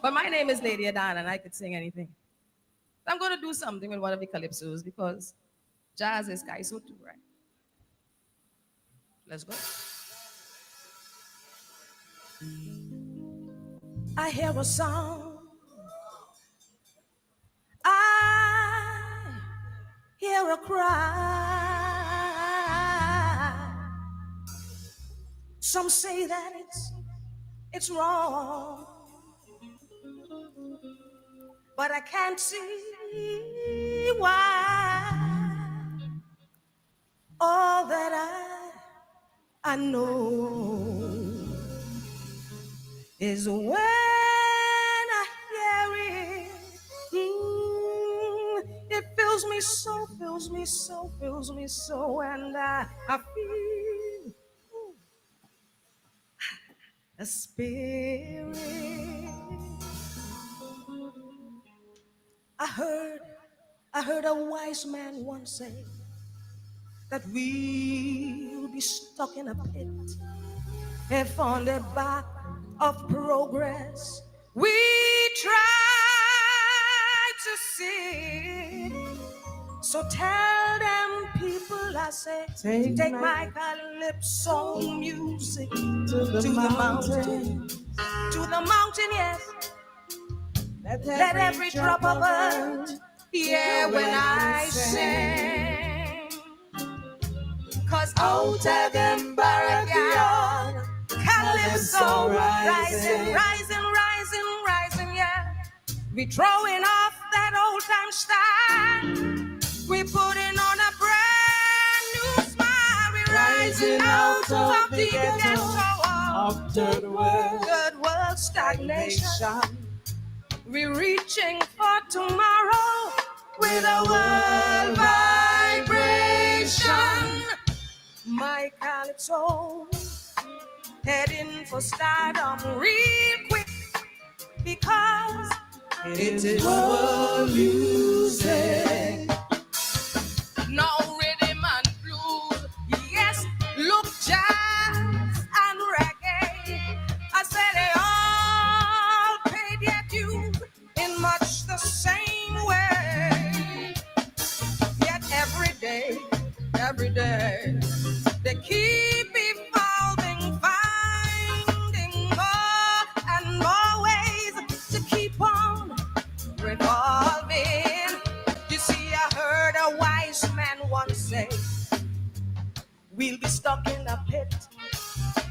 But my name is Lady Adan, and I could sing anything. I'm going to do something with one of the calypsos because jazz is kaiso too, right? Let's go. I hear a song. I hear a cry. Some say that it's wrong, but I can't see why. All that I know is when I hear it, it fills me so, fills me so, fills me so, and I feel a spirit. I heard a wise man once say that we'll be stuck in a pit if on the back of progress we try to sit. So tell them people, I say, take my calypso music to the mountain. To the mountain, yes. Let every drop of earth hear when I sing. Cause out of them barrack, calypso rising, rising, rising, rising, yeah. We throwing off that old time style. We putting on a brand new smile. We rising out of the ghetto of third world stagnation. We're reaching for tomorrow with a world vibration. My calypso heading for stardom real quick because it is world music. No rhythm and blues, yes, look, jazz and reggae. I said they all pay their dues in much the same way. Yet every day, they keep evolving, finding more and more ways to keep on revolving. You see, I heard a wise man once say, we'll be stuck in a pit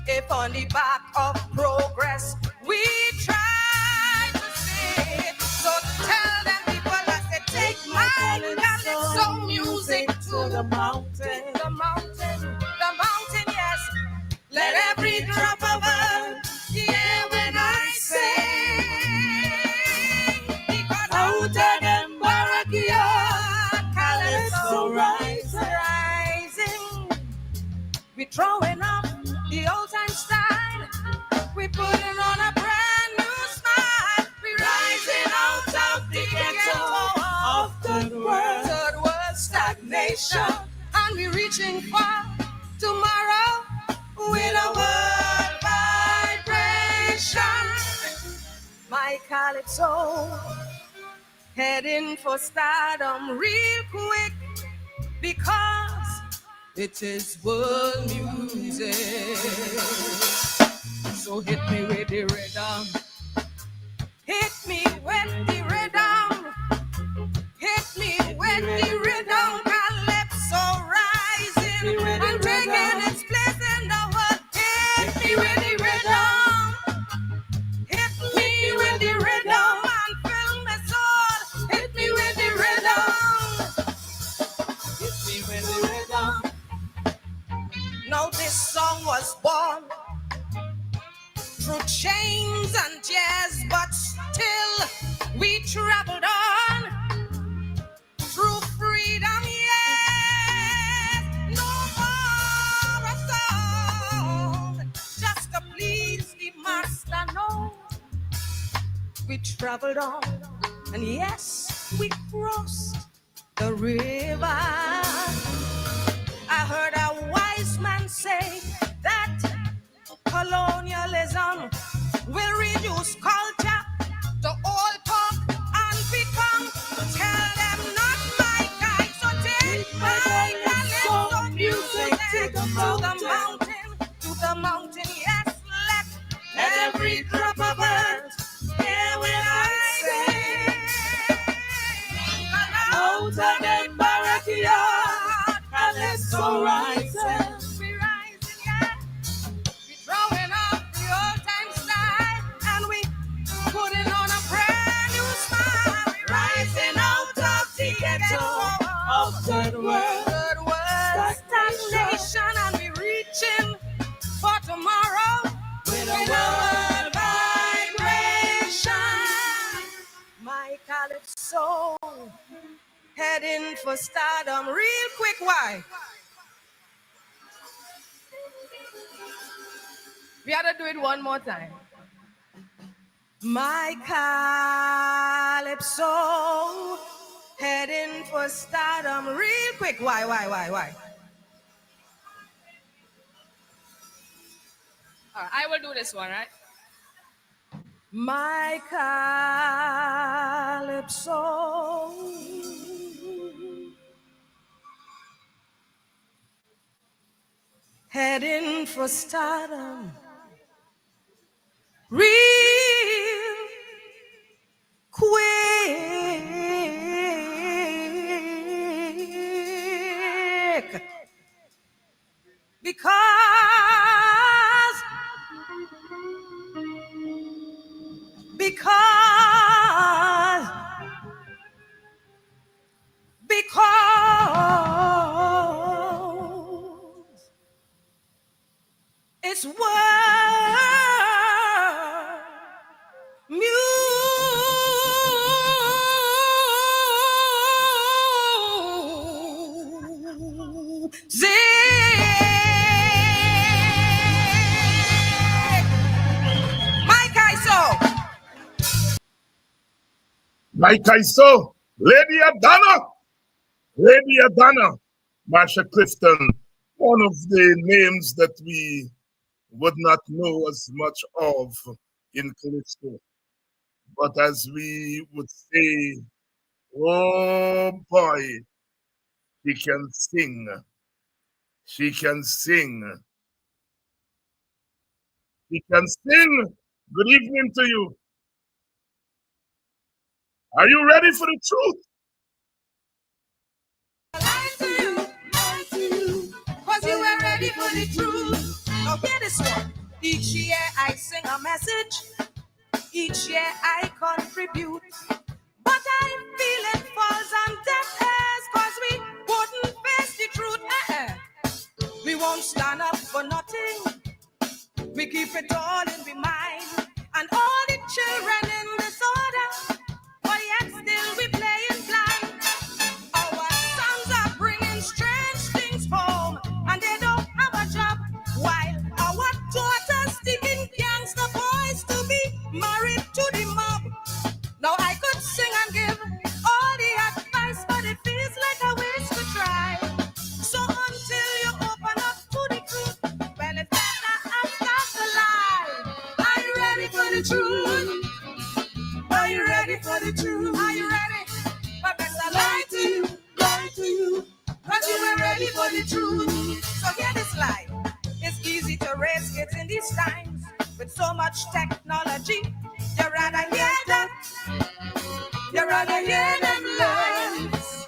if on the back of progress we try to sit. So tell them people, I said, take my calypso music to the mountain, the mountain, the mountain, yes. Let every drop of earth hear when I sing. Because out of them barrack, calypso rising. We throwing up the old time style. We putting on a brand new smile. We rising out of the ghetto of third world stagnation. And we reaching for tomorrow with a world vibration. My calypso heading for stardom real quick because it is world music. So hit me with the rhythm. Hit me with the rhythm. Hit me with the rhythm. Calypso rising and taking its place in the world. Hit me with the rhythm. Hit me with the rhythm and fill my soul. Hit me with the rhythm. Hit me with the rhythm. Now this song was born through chains and tears, but still we traveled on through freedom, yes. No more a song just to please the master, no. We traveled on, and yes, we crossed the river. I heard a wise man say that colonialism will reduce culture to mountain, yes, let every drop of earth hear when I say, out of them backyard, and let's so rising. We rising, yeah. We throwing up the old time style, and we putting on a brand new smile. We rising out of the ghetto of third world, stagnation, and we reaching for tomorrow with a world vibration. My calypso heading for stardom real quick. Why? We had to do it one more time. My calypso heading for stardom real quick. Why? All right, I will do this one, right? My calypso heading for stardom real quick, because it's world music. Like I saw, Lady Adana, Marsha Clifton, one of the names that we would not know as much of in Calypso. But as we would say, oh boy, she can sing. She can sing. She can sing. Good evening to you. Are you ready for the truth? Cause you were ready for the truth. Now get this one. Each year I sing a message. Each year I contribute. But I feel it falls on deaf ears, cause we wouldn't face the truth. We won't stand up for nothing. We keep it all in the mind. And all the children in disorder, but yet still we playing blind. Our sons are bringing strange things home, and they don't have a job. While our daughters sticking gangster boys to be married to the mob. Now I could sing and give all the advice, but it feels like a waste to try. So until you open up to the truth, well, it's better after the lie. Are you ready for the truth? Are you ready for the truth? Are you ready? But better lie to you, cause you were ready for the truth. So hear this lie. It's easy to raise kids in these times with so much technology. You rather hear that. You rather hear them lies.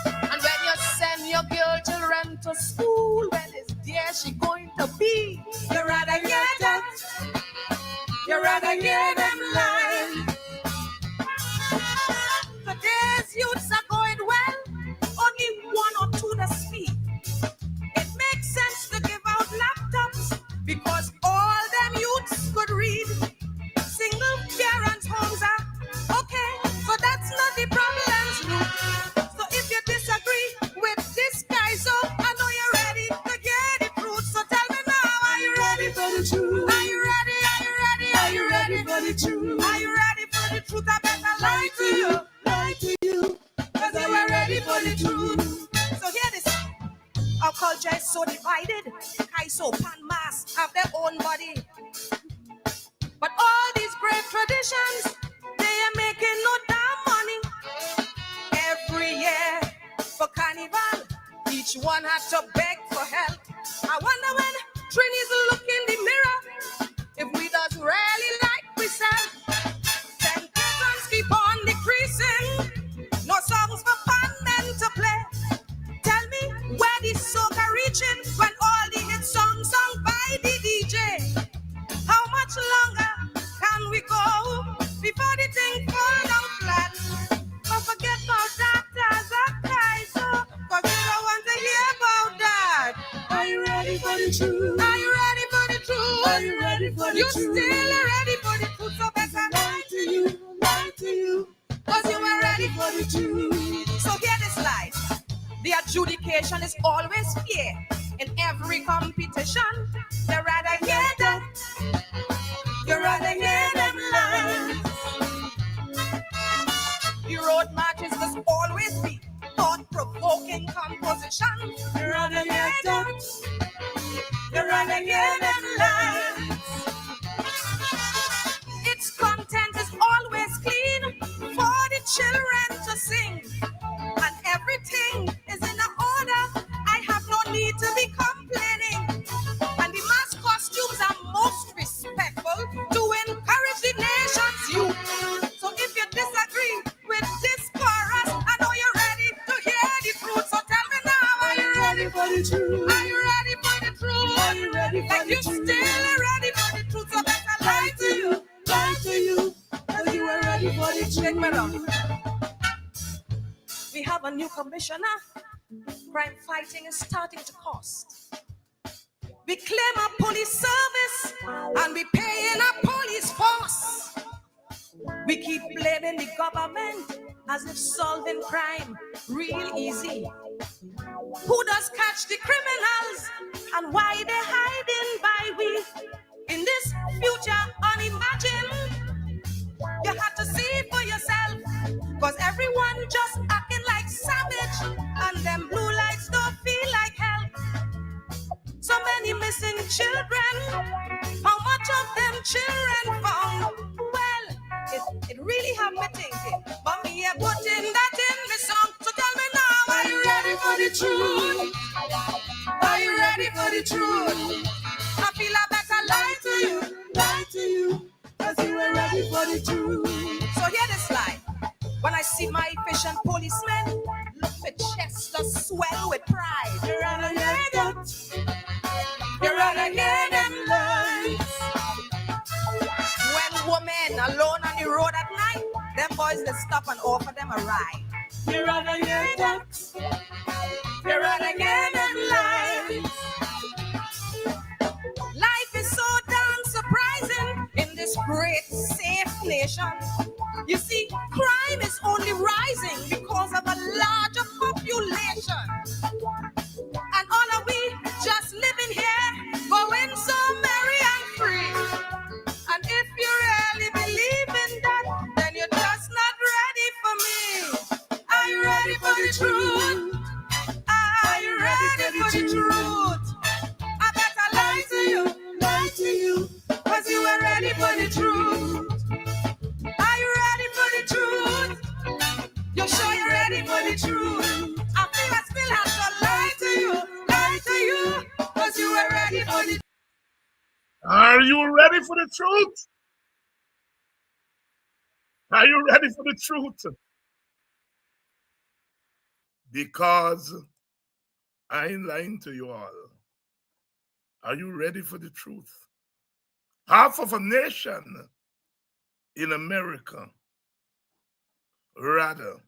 And when you send your girl children to school, well, it's there she going to be. You rather hear that. You rather hear them lies. Today's youths are going well. Only one or two that speak. It makes sense to give out laptops because all them youths could read. Single parents' homes are okay, so that's not the problem's root. So if you disagree with this guy, so I know you're ready to get the truth. So tell me now, are you ready for the truth? Are you ready? Are you ready? Are you ready for the truth? Are you ready for the truth? I better lie to you, cause you were ready for the truth. So hear this. Our culture is so divided. Kaiso, Pan, Mas have their own body. But all these great traditions, they are making no damn money. Every year for carnival, each one had to beg for help. I wonder when Trinity's look in the mirror. If we does really like we said, then curtains keep on decreasing. No songs for fun men to play. Tell me where the soca reaching when all the hit songs sung by the DJ. How much longer can we go before the thing fall down flat? But forget about doctors and Kaiser, cause we don't want to hear about that. Are you ready for the truth? Are you ready for the truth? Are you ready for the truth? You still ready for the truth, so better lie to you, cause you are ready for the truth. So hear this lie. The adjudication is always fair in every competition. You rather hear that, you rather hear them lies. The road marches must always be thought-provoking composition. You rather hear that, you rather hear them lies. Its content is always clean for the children to sing. And everything is in order. I have no need to be complaining. And the mass costumes are most respectful to encourage the nation's youth. So if you disagree with this chorus, I know you're ready to hear the truth. So tell me now, are you ready for the truth? Are you ready for the truth? Are you ready for the truth? Like you still ready for the truth, so better lie to you, cause you are ready for the truth. Check me out. We have a new commissioner. Crime fighting is starting to cost. We claim our police service and we pay in our police force. We keep blaming the government as if solving crime real easy. Who does catch the criminals and why they hiding by we? In this future unimagined, you have to see for yourself, cause everyone just acting like savage and them blue lights don't feel like hell. So many missing children, how much of them children found? Well, it really have me thinking, but me a putting that in the song. So tell me now, are you ready for the truth? Are you ready for the truth? I feel I better lie to you, cause you ain't ready for the truth. So hear this line. When I see my efficient policemen, look my chest just swell with pride. You rather hear that, you rather hear them lies. When women alone on the road at night, them boys they stop and offer them a ride. You rather hear that, you rather hear them lies. Life is so damn surprising in this great safe nation. You see, crime is only rising because of a larger population. And all of we just living here, going so merry and free. And if you really believe in that, then you're just not ready for me. Are you ready for the truth? Are you ready for the truth? I better lie to you, cause you are ready for the truth. Are you ready for the truth? You sure you're ready for the truth? I feel I still have to lie to you, cause you are ready for the truth. Are you ready for the truth? Are you ready for the truth? Because I ain't lying to you all. Are you ready for the truth? Half of a nation in America rather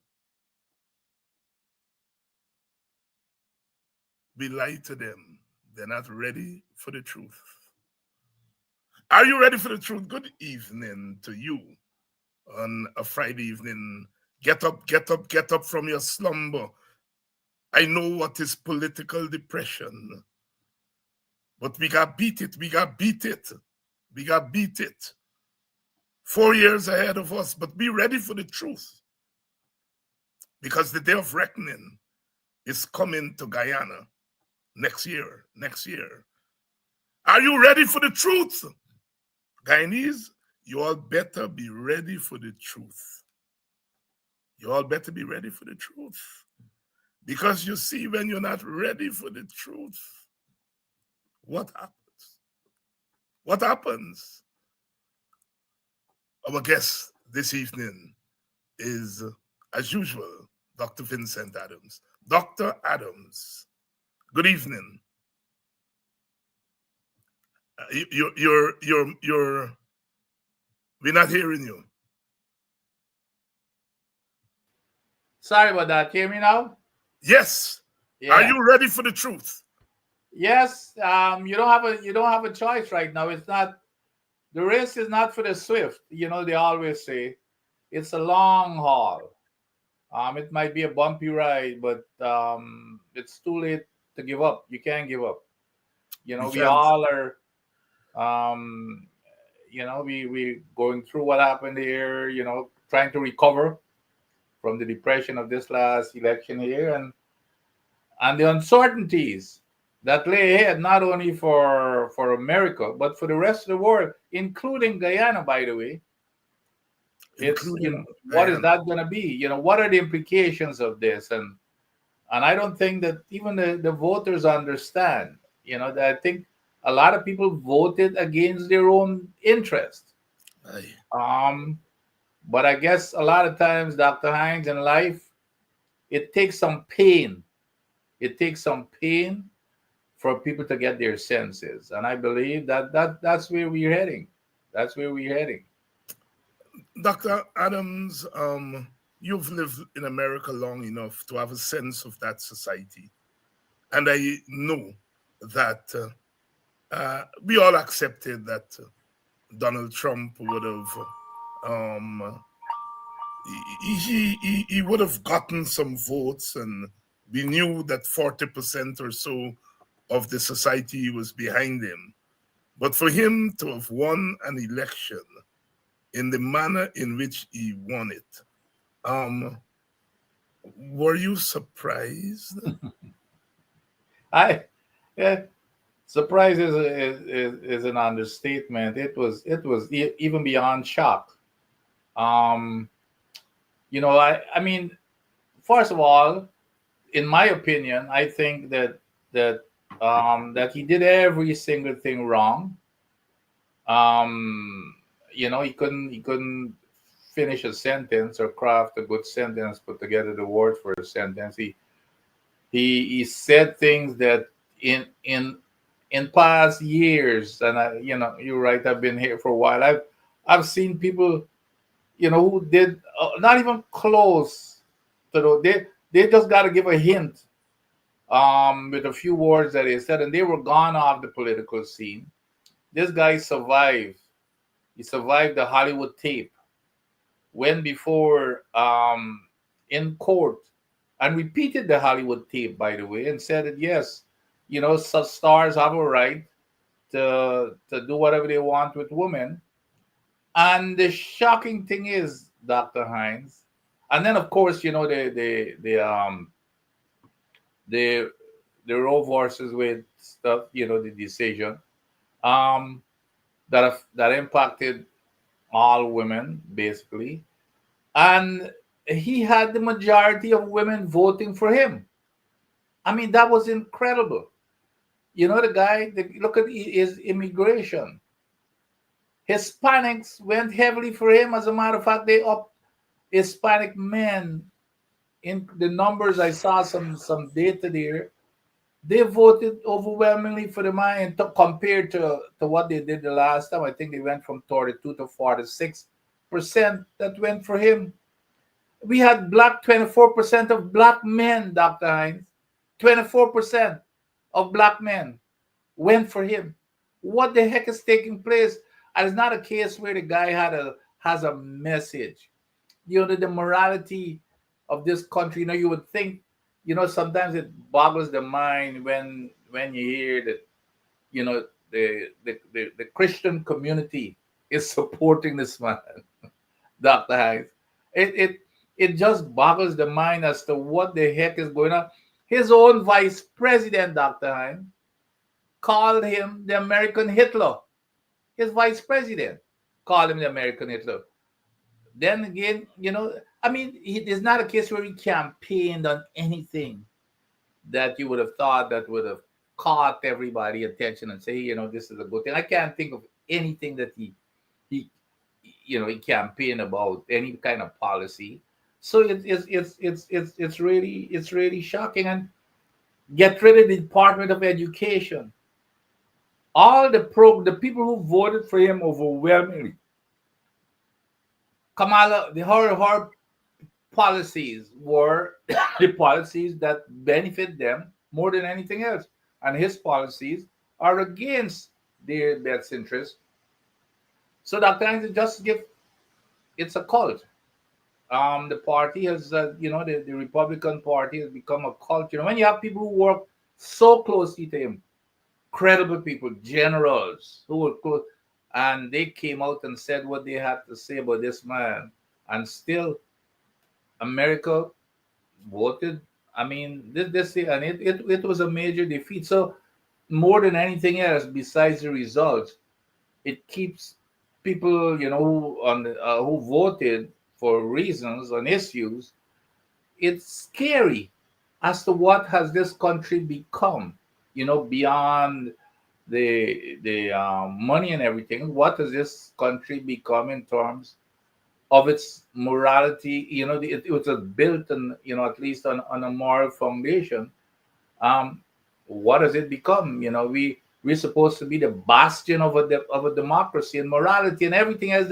be lied to them. They're not ready for the truth. Are you ready for the truth? Good evening to you on a Friday evening. Get up, get up, get up from your slumber. I know what is political depression, but we got beat it. We got beat it. We got beat it. 4 years ahead of us, but be ready for the truth, because the day of reckoning is coming to Guyana next year. Next year. Are you ready for the truth? Guyanese, you all better be ready for the truth. You all better be ready for the truth. Because you see, when you're not ready for the truth, what happens? What happens? Our guest this evening is, as usual, Dr. Vincent Adams. Dr. Adams, good evening. We're not hearing you. Sorry about that. Can you hear me now? Yes. Are Yeah. you ready for the truth? Yes. You don't have a choice right now. It's not the race is not for the swift. They always say it's a long haul. It might be a bumpy ride, but it's too late to give up. You can't give up. We We can't. all are. Um, we going through what happened here. Trying to recover from the depression of this last election here, and the uncertainties that lay ahead, not only for America but for the rest of the world, including Guyana. By the way, it's Including what is Guyana. that going to be? What are the implications of this? And I don't think that even the voters understand. That I think a lot of people voted against their own interest. Aye. Um, but I guess a lot of times, Dr. Hines, in life, it takes some pain. It takes some pain for people to get their senses. And I believe that's where we're heading. That's where we're heading. Dr. Adams, you've lived in America long enough to have a sense of that society. And I know that we all accepted that Donald Trump would have um, he would have gotten some votes, and we knew that 40% or so of the society was behind him. But for him to have won an election in the manner in which he won it, um, were you surprised? I yeah, surprise is an understatement. It was even beyond shock. Um, I mean, first of all, in my opinion, I think that he did every single thing wrong. Um, he couldn't finish a sentence or craft a good sentence, put together the words for a sentence. He said things that in past years, and you're right. I've been here for a while. I've seen people, who did not even close to they just got to give a hint with a few words that he said, and they were gone off the political scene. This guy survived. He survived the Hollywood tape, went before in court and repeated the Hollywood tape, by the way, and said that yes, such stars have a right to do whatever they want with women. And the shocking thing is, Dr. Hines, and then of course, the the Roe versus Wade stuff, the decision um that impacted all women basically, and he had the majority of women voting for him. I mean, that was incredible. The guy, look at his immigration. Hispanics went heavily for him. As a matter of fact, they up Hispanic men in the numbers. I saw some data there. They voted overwhelmingly for the man compared to what they did the last time. I think they went from 32 to 46% that went for him. We had 24% of black men, Dr. Hines. 24% of black men went for him. What the heck is taking place? And it's not a case where the guy has a message. The morality of this country. You would think, sometimes it boggles the mind when you hear that, the Christian community is supporting this man, Dr. Hayes. It just boggles the mind as to what the heck is going on. His own vice president, Dr. Hines, called him the American Hitler. His vice president called him the American Hitler. Then again, I mean, it's not a case where he campaigned on anything that you would have thought that would have caught everybody attention and say, this is a good thing. I can't think of anything that he he campaigned about, any kind of policy. So it's really shocking. And get rid of the Department of Education. All the people who voted for him overwhelmingly, Kamala, her policies were the policies that benefit them more than anything else, and his policies are against their best interest. So Dr. Hines just give it's a cult. The party has, the Republican Party has become a cult. When you have people who work so closely to him, credible people, generals who were close, and they came out and said what they had to say about this man, and still America voted. I mean, this and it was a major defeat. So more than anything else, besides the results, it keeps people, who voted for reasons on issues. It's scary as to what has this country become. Beyond the money and everything, what has this country become in terms of its morality? It was built on, at least on a moral foundation. um, what has it become? We're supposed to be the bastion of a democracy and morality and everything else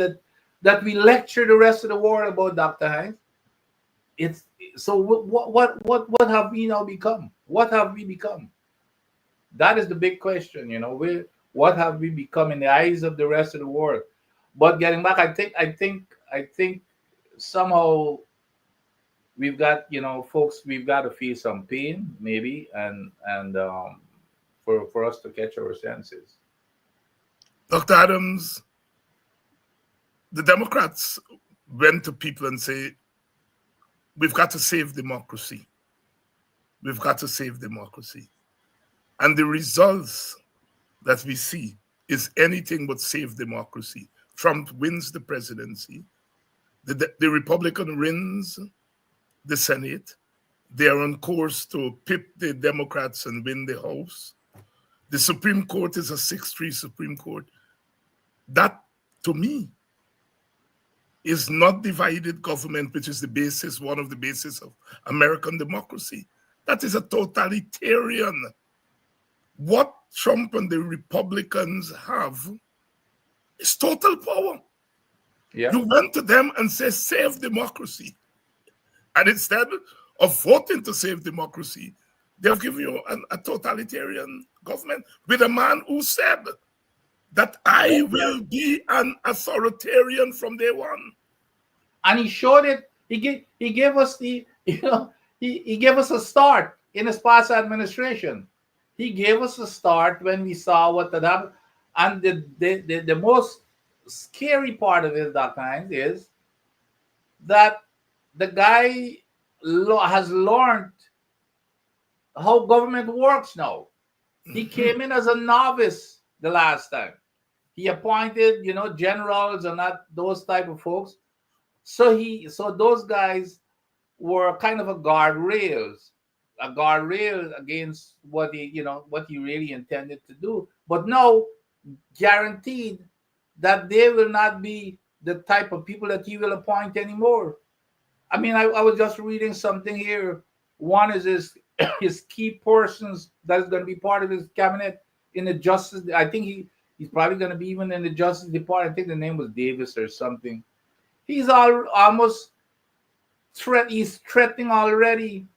that we lecture the rest of the world about, Dr. Hines. It's so what have we now become? What have we become? That is the big question. What have we become in the eyes of the rest of the world? But getting back, I think somehow we've got, folks, we've got to feel some pain maybe, and for us to catch our senses. Dr. Adams, the Democrats went to people and say, we've got to save democracy. We've got to save democracy. And the results that we see is anything but save democracy. Trump wins the presidency. The Republican wins the Senate. They are on course to pip the Democrats and win the House. The Supreme Court is a 6-3 Supreme Court. That, to me, is not divided government, which is one of the bases of American democracy. That is a totalitarian. What Trump and the Republicans have is total power. Yeah. You went to them and say, save democracy. And instead of voting to save democracy, they've given you a totalitarian government with a man who said that I will be an authoritarian from day one. And he showed it. He gave us he gave us a start in his past administration. He gave us a start when we saw what had happened. And the most scary part of it, Dr. Hines, is that the guy has learned how government works now. He came in as a novice the last time. He appointed, generals and not those type of folks. So those guys were kind of a guardrail against what he really intended to do. But now, guaranteed that they will not be the type of people that he will appoint anymore. I mean, I was just reading something here. One is his key persons that is going to be part of his cabinet in the justice. I think he's probably going to be even in the Justice Department. I think the name was Davis or something. He's almost he's threatening already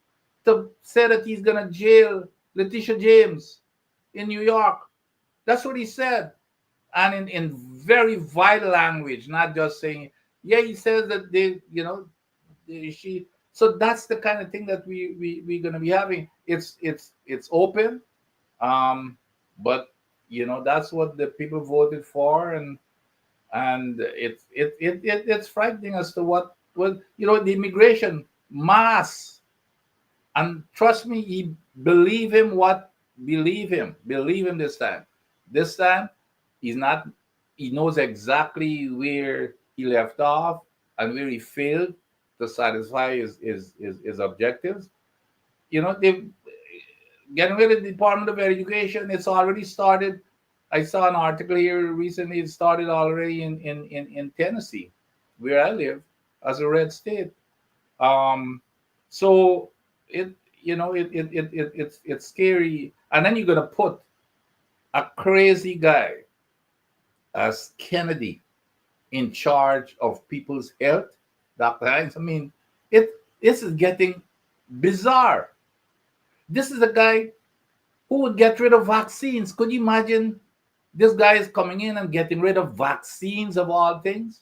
to say that he's going to jail Letitia James in New York. That's what he said. And in very vital language, not just saying, yeah, he says that so that's the kind of thing that we're going to be having. It's open, but that's what the people voted for, and it's frightening as to what the immigration mass. And trust me, believe him this time. This time he's not. He knows exactly where he left off and where he failed to satisfy his objectives. getting rid of the Department of Education. It's already started. I saw an article here recently. It started already in Tennessee, where I live, as a red state. Um, so it it's scary. And then you're gonna put a crazy guy as Kennedy in charge of people's health, Dr. Hines. I mean, it this is getting bizarre. This is a guy who would get rid of vaccines. Could you imagine this guy is coming in and getting rid of vaccines of all things?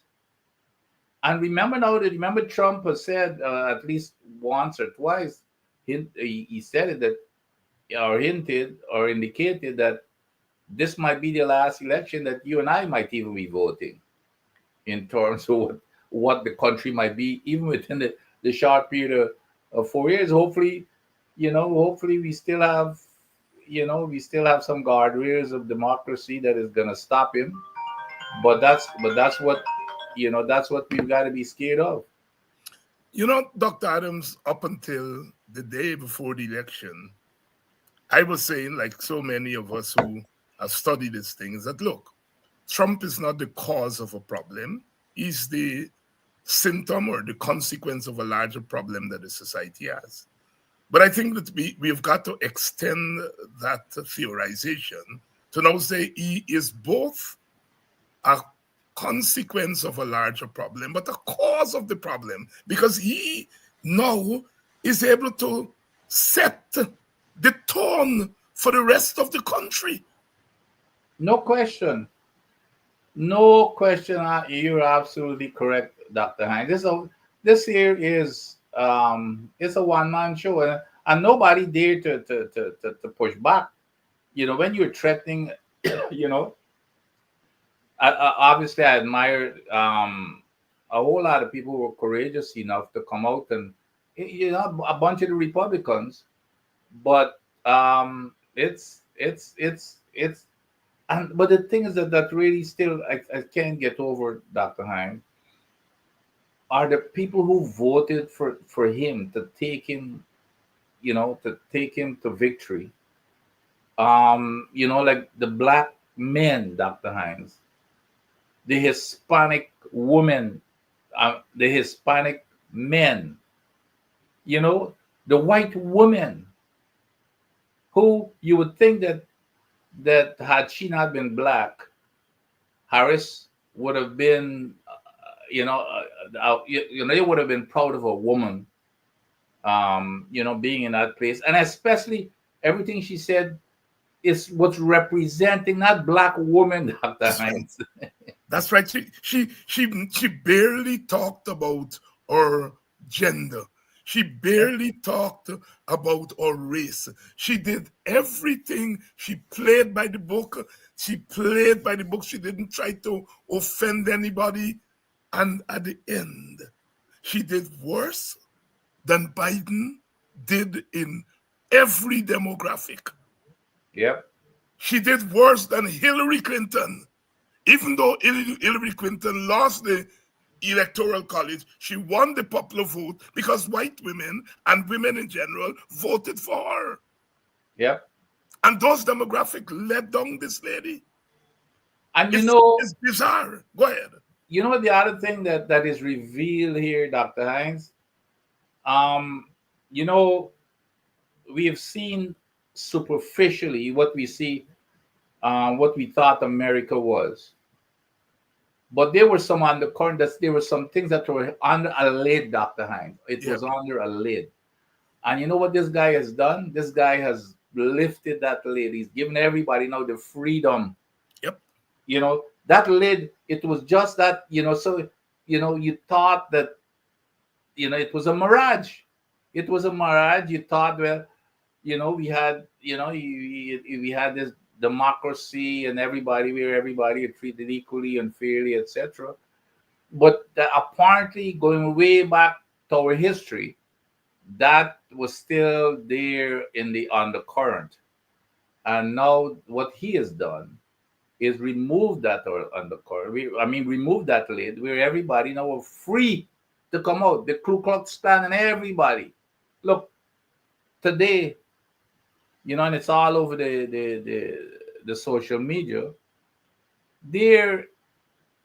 And remember now that remember Trump has said at least once or twice, he said it that or hinted or indicated that this might be the last election that you and I might even be voting in terms of what the country might be, even within the short period of 4 years. Hopefully, hopefully we still have some guardrails of democracy that is gonna stop him. But that's what that's what we've got to be scared of. Dr. Adams, up until the day before the election, I was saying, like so many of us who have studied these things, that look, Trump is not the cause of a problem. He's the symptom or the consequence of a larger problem that the society has. But I think that we've got to extend that theorization to now say he is both a consequence of a larger problem, but a cause of the problem, because he now is able to set the tone for the rest of the country. No question. No question. You're absolutely correct, Dr. Hines. This here is it's a one-man show, and nobody dare to push back. When you're threatening, you know, obviously I admire a whole lot of people who were courageous enough to come out and a bunch of the Republicans, but it's and but the thing is that really still I can't get over, Dr. Hine, are the people who voted for him to take him, to victory. Like the black men, Dr. Hines, the Hispanic women, the Hispanic men, the white women, who you would think that had she not been black, Harris would have been, they would have been proud of a woman, being in that place, and especially everything she said is what's representing not black women, Dr. Hines. That's right. She barely talked about her gender. She barely talked about her race. She did everything. She played by the book. She played by the book. She didn't try to offend anybody. And at the end, she did worse than Biden did in every demographic. Yep. She did worse than Hillary Clinton. Even though Hillary Clinton lost the electoral college, she won the popular vote because white women and women in general voted for her. Yep. And those demographics led down this lady. And it's bizarre. Go ahead. The other thing that is revealed here, Dr. Hines, we have seen superficially what we see, what we thought America was. But there were some undercurrent, there were some things that were under a lid, Dr. Hines. It was under a lid. And you know what this guy has done? This guy has lifted that lid. He's given everybody now the freedom. Yep. That lid, it was just that, so, you thought that, it was a mirage. It was a mirage. You thought, well, we had, we had this democracy and where everybody is treated equally and fairly, etc. But apparently, going way back to our history, that was still there in the undercurrent. And now what he has done is remove that undercurrent. Remove that lid where everybody now are free to come out. The Ku Klux Klan and everybody. Look, today, and it's all over the social media. They're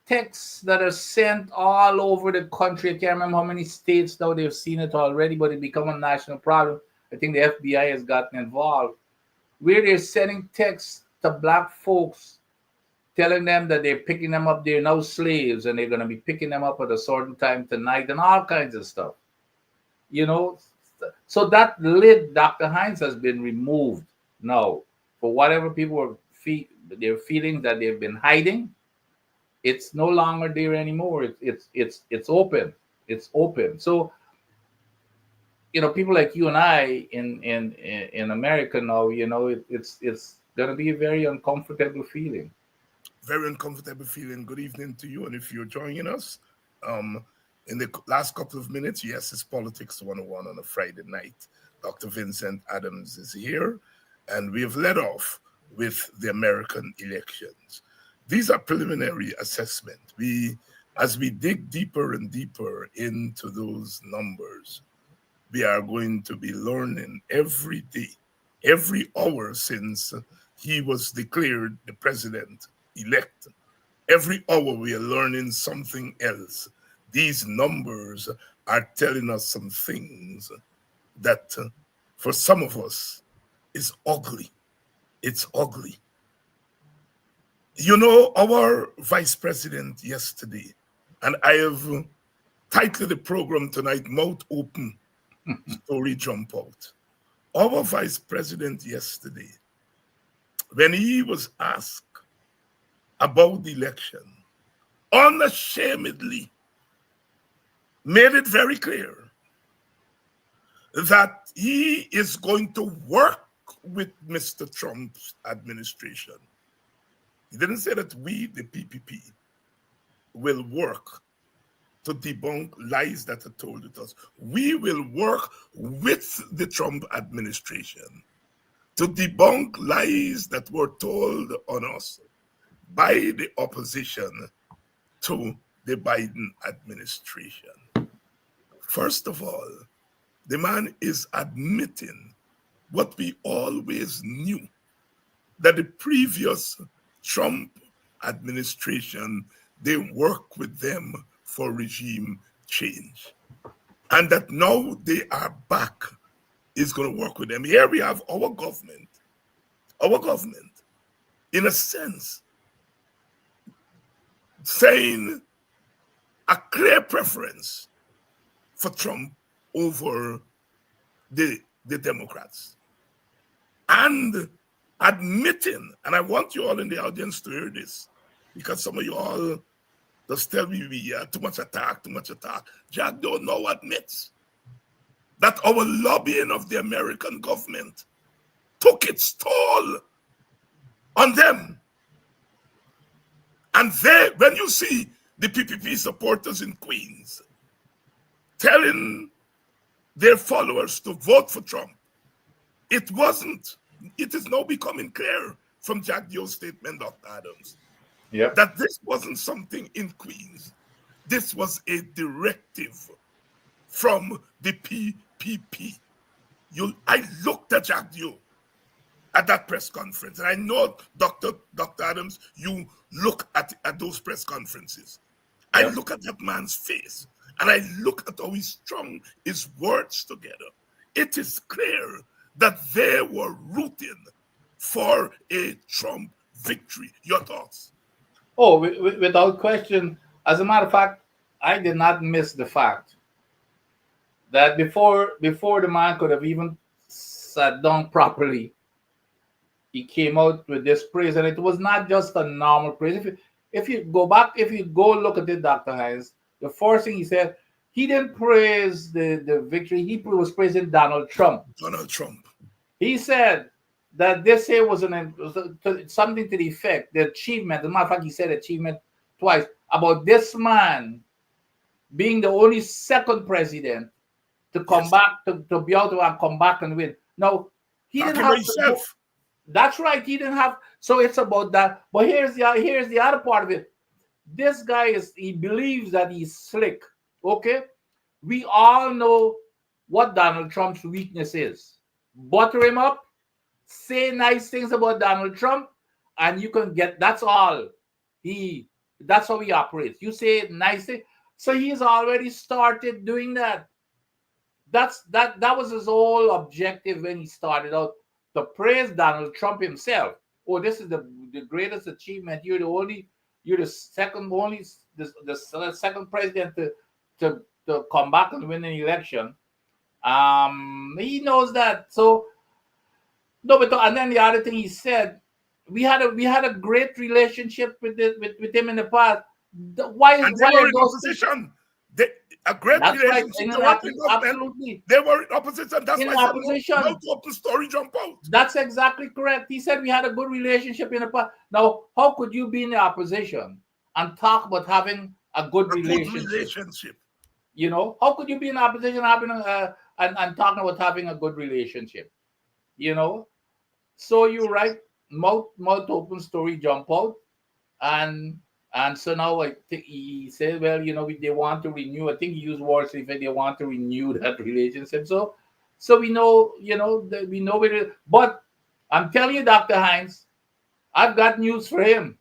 texts that are sent all over the country. I can't remember how many states now they've seen it already, but it become a national problem. I think the FBI has gotten involved, where they're sending texts to black folks telling them that they're picking them up, they're now slaves, and they're going to be picking them up at a certain time tonight, and all kinds of stuff. You know, so that lid, Dr. Hines, has been removed now for whatever people were their feelings that they've been hiding. It's no longer there anymore. It's open. It's open. So people like you and I in America now, it's gonna be a very uncomfortable feeling. Very uncomfortable feeling. Good evening to you. And if you're joining us, um, in the last couple of minutes, yes, it's Politics 101 on a Friday night. Dr. Vincent Adams is here, and we have led off with the American elections. These are preliminary assessment. As we dig deeper and deeper into those numbers, we are going to be learning every day, every hour since he was declared the president elect. Every hour we are learning something else. These numbers are telling us some things that for some of us is ugly. It's ugly. Our vice president yesterday, and I have titled the program tonight, Mouth Open, Story Jump Out. Our vice president yesterday, when he was asked about the election, unashamedly made it very clear that he is going to work with Mr. Trump's administration. He didn't say that we, the PPP, will work to debunk lies that are told to us. We will work with the Trump administration to debunk lies that were told on us by the opposition to the Biden administration. First of all, the man is admitting what we always knew, that the previous Trump administration, they work with them for regime change. And that now they are back, is going to work with them. Here we have our government, in a sense, saying a clear preference for Trump over the Democrats. And admitting, and I want you all in the audience to hear this, because some of you all just tell me too much attack. Jack don't know admits that our lobbying of the American government took its toll on them. And when you see the PPP supporters in Queens telling their followers to vote for Trump, it is now becoming clear from Jack Joe's statement, Dr. Adams, that this wasn't something in Queens. This was a directive from the PPP. I looked at Jack Joe at that press conference, and I know, Dr. Adams, you look at those press conferences. I look at that man's face, and I look at how he strung his words together. It is clear that they were rooting for a Trump victory. Your thoughts? Oh, without question. As a matter of fact, I did not miss the fact that before the man could have even sat down properly, he came out with this praise, and it was not just a normal praise. If you go look at it, Dr. Hines, the first thing he said, he didn't praise the victory. He was praising Donald Trump. He said that this here was something to the effect, the achievement. As a matter of fact, he said achievement twice, about this man being the only second president to come back, to be able to come back and win. Now, he didn't have to. That's right. He didn't have. So it's about that. But here's the other part of it. This guy he believes that he's slick. Okay, we all know what Donald Trump's weakness is. Butter him up, say nice things about Donald Trump, and you can get, that's all. He that's how he operates. You say nice things. So he's already started doing that. That was his whole objective when he started out, to praise Donald Trump himself. Oh, this is the greatest achievement. You're the second only the second president to come back and win an election. He knows that. So no, but and then the other thing he said, we had a great relationship with him in the past. And they Why were are in those things? opposition. They, a great That's right. relationship to what in government. Absolutely They were in opposition. That's in why I said no, no opposition. to open story jump out. That's exactly correct. He said we had a good relationship in the past. Now, how could you be in the opposition and talk about having a good A good relationship? relationship. How could you be in opposition having and talking about having a good relationship? You know, so you're right. Mouth open story jump out, and so now I think he said, well, they want to renew. I think he used words if they want to renew that relationship. So we know, that we know it. But I'm telling you, Dr. Hines, I've got news for him.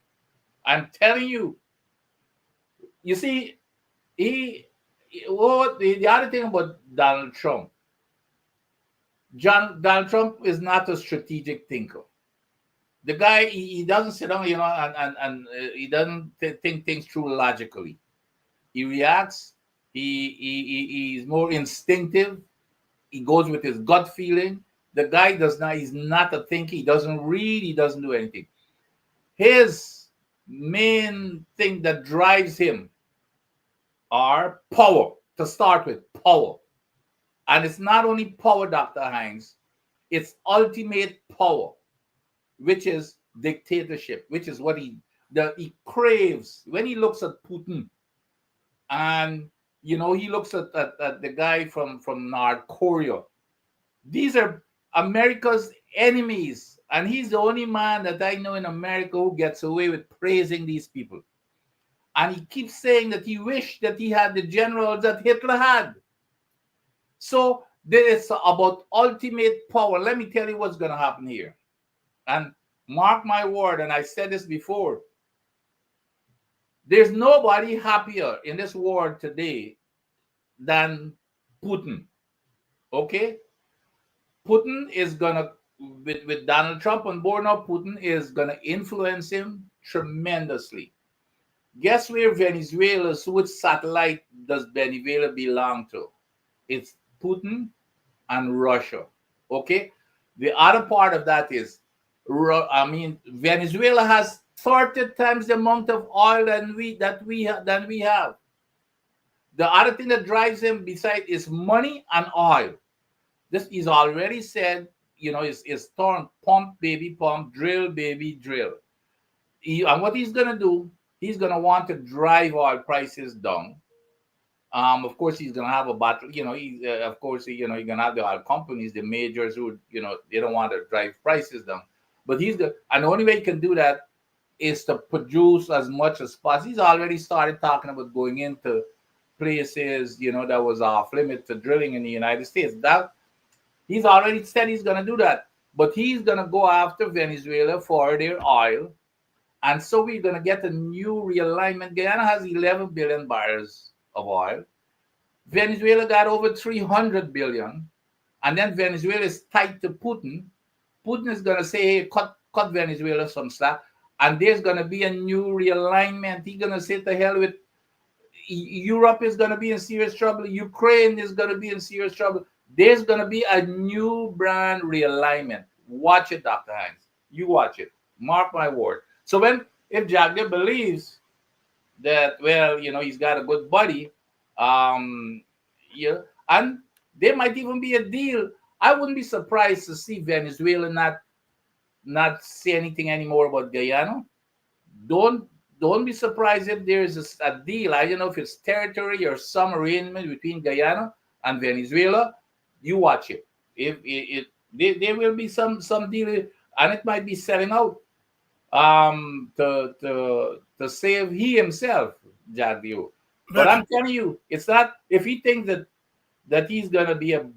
I'm telling you. You see, the other thing about Donald Trump, Donald Trump is not a strategic thinker. The guy, he doesn't sit down, and he doesn't think things through logically. He reacts. He's more instinctive. He goes with his gut feeling. The guy does not. He's not a thinker. He doesn't read. He doesn't do anything. His main thing that drives him are power. To start with, power, and it's not only power, Dr. Hines. It's ultimate power, which is dictatorship, which is what he craves when he looks at Putin. And he looks at the guy from North Korea. These are America's enemies, and he's the only man that I know in America who gets away with praising these people. And he keeps saying that he wished that he had the generals that Hitler had. So it's about ultimate power. Let me tell you what's going to happen here. And mark my word, and I said this before, there's nobody happier in this world today than Putin. Okay? Putin is gonna, with Donald Trump on board now, Putin is gonna influence him tremendously. Guess where Venezuela's, which satellite does Venezuela belong to? It's Putin and Russia. Okay? The other part of that is, Venezuela has 30 times the amount of oil than we have. The other thing that drives him besides is money and oil. This is already said, is torn, pump baby pump, drill baby drill. And what he's gonna do, he's gonna want to drive oil prices down. Of course, he's gonna have a battle. Of course, you're gonna have the oil companies, the majors who, they don't want to drive prices down. But and the only way he can do that is to produce as much as possible. He's already started talking about going into places, that was off limit to drilling in the United States. That he's already said he's gonna do that. But he's gonna go after Venezuela for their oil. And so we're gonna get a new realignment. Guyana has 11 billion barrels of oil. Venezuela got over 300 billion. And then Venezuela is tied to Putin. Putin is going to say, hey, cut Venezuela some slack. And there's going to be a new realignment. He's going to say, to hell with Europe is going to be in serious trouble. Ukraine is going to be in serious trouble. There's going to be a new brand realignment. Watch it, Dr. Hines. You watch it. Mark my word. So if Jagger believes that, well, he's got a good buddy, and there might even be a deal. I wouldn't be surprised to see Venezuela not say anything anymore about Guyana. Don't be surprised if there's a deal. I don't know if it's territory or some arrangement between Guyana and Venezuela. You watch it. If there will be some deal, and it might be selling out to save he himself, Jagview. But I'm telling you, it's not. If he thinks that he's gonna be a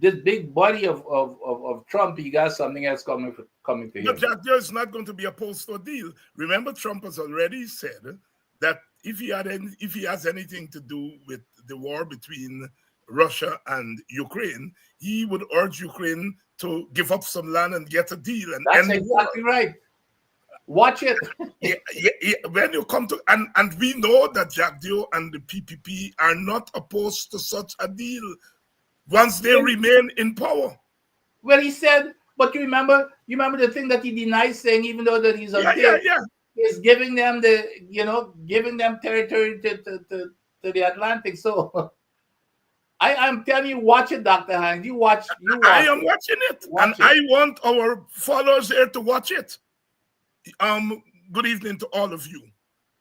this big body of Trump, he got something else coming to But him. Jack Joe is not going to be opposed to a deal. Remember, Trump has already said that if he has anything to do with the war between Russia and Ukraine, he would urge Ukraine to give up some land and get a deal and That's end the war. exactly right. Watch it. When you come to and we know that Jack Dio and the PPP are not opposed to such a deal once they remain in power. Well, he said, but you remember the thing that he denies saying, even though that he's on Yeah, tape, yeah. is giving them giving them territory to the Atlantic. So I'm telling you, watch it, Dr. Hines. You watch I am watching it, and watch it. I want our followers here to watch it. Good evening to all of you.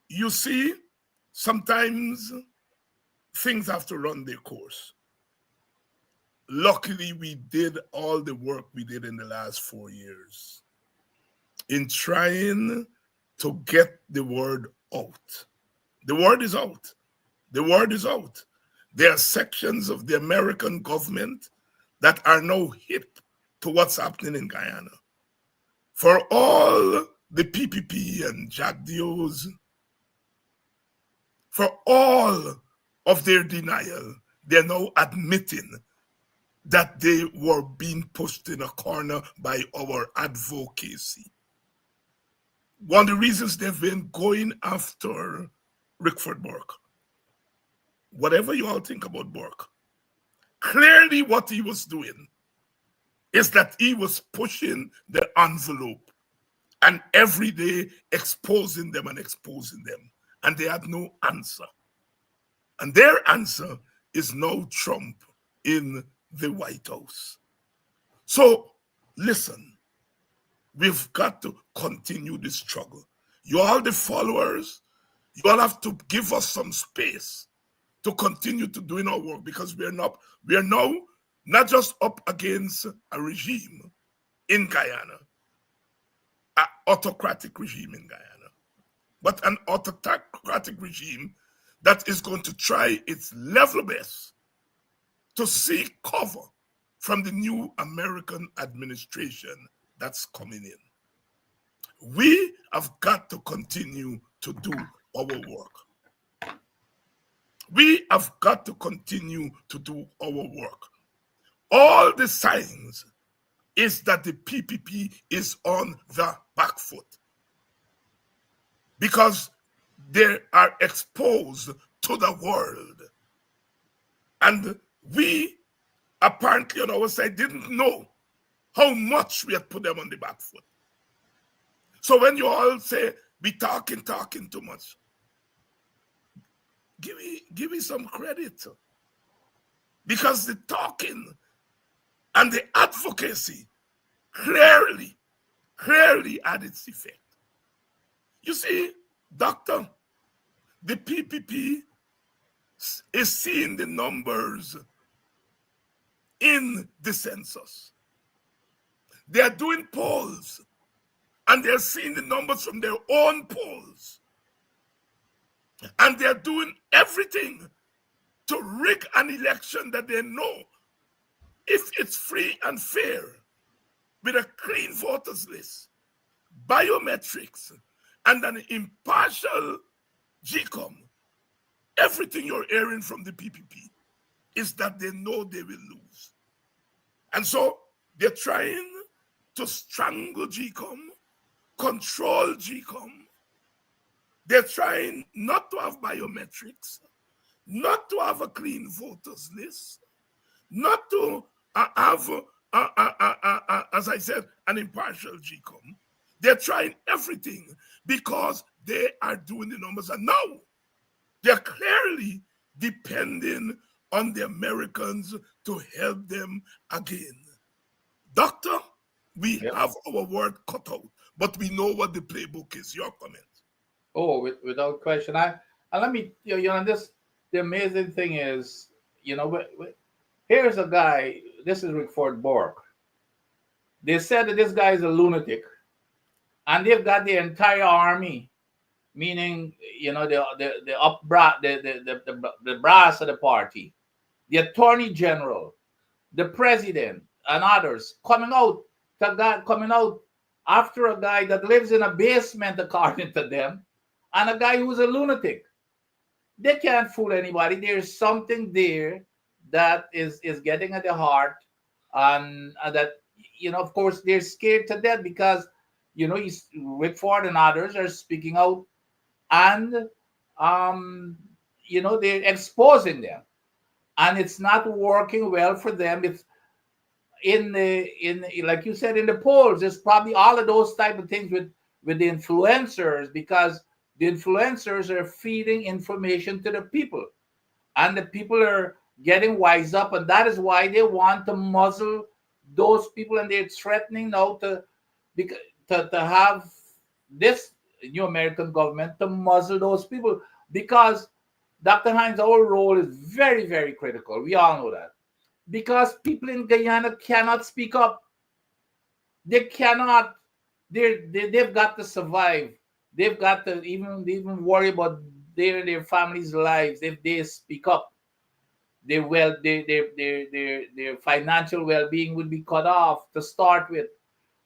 You see, sometimes things have to run their course. Luckily, we did all the work we did in the last 4 years in trying to get the word out. The word is out. The word is out. There are sections of the American government that are now hip to what's happening in Guyana. For all the PPP and Jack Dios, for all of their denial, they're now admitting that they were being pushed in a corner by our advocacy. One of the reasons they've been going after Rickford Burke, whatever you all think about Burke, clearly what he was doing is that he was pushing the envelope and every day exposing them, and they had no answer. And their answer is no Trump in the White House. So listen, we've got to continue this struggle. You all the followers, you all have to give us some space to continue to doing our work, because we are now not just up against a regime in Guyana, an autocratic regime in Guyana, but an autocratic regime that is going to try its level best to seek cover from the new American administration that's coming in. We have got to continue to do our work. We have got to continue to do our work. All the signs is that the PPP is on the back foot because they are exposed to the world. And we apparently on our side didn't know how much we had put them on the back foot. So when you all say we talking too much, give me some credit, because the talking and the advocacy clearly had its effect. You see, doctor, the PPP is seeing the numbers in the census. They are doing polls, and they're seeing the numbers from their own polls. And they're doing everything to rig an election that they know, if it's free and fair, with a clean voters list, biometrics, and an impartial GCOM, everything you're hearing from the PPP is that they know they will lose. And so they're trying to strangle GCOM, control GCOM. They're trying not to have biometrics, not to have a clean voters list, not to have, as I said, an impartial GCOM. They're trying everything because they are doing the numbers. And now they're clearly depending on the Americans to help them again. Doctor, we have our word cut out, but we know what the playbook is. Your comment. Oh, without question. And let me, this, the amazing thing is, here's a guy, this is Rickford Burke. They said that this guy is a lunatic, and they've got the entire army, meaning, the brass of the party, the attorney general, the president and others coming out after a guy that lives in a basement, according to them, and a guy who's a lunatic. They can't fool anybody. There's something there that is getting at the heart, and that, of course, they're scared to death because he's Whitford and others are speaking out, and um they're exposing them, and it's not working well for them. It's in like you said, in the polls. It's probably all of those type of things with the influencers, because the influencers are feeding information to the people, and the people are getting wise up, and that is why they want to muzzle those people, and they're threatening now because to have this new American government to muzzle those people, because Dr. Hines, our role is very, very critical. We all know that, because people in Guyana cannot speak up. They cannot. They've got to survive. They've got to even worry about their families' lives. If they speak up, their financial well-being would be cut off to start with.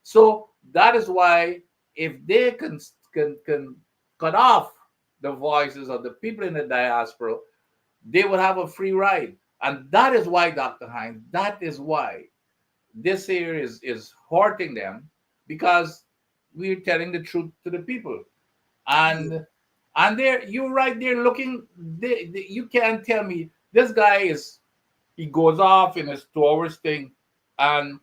So that is why, if they can cut off the voices of the people in the diaspora, they would have a free ride. And that is why, Dr. Hines, that is why this here is hurting them, because we're telling the truth to the people. And you're right, they're looking, you can't tell me this guy he goes off in his 2 hours thing, and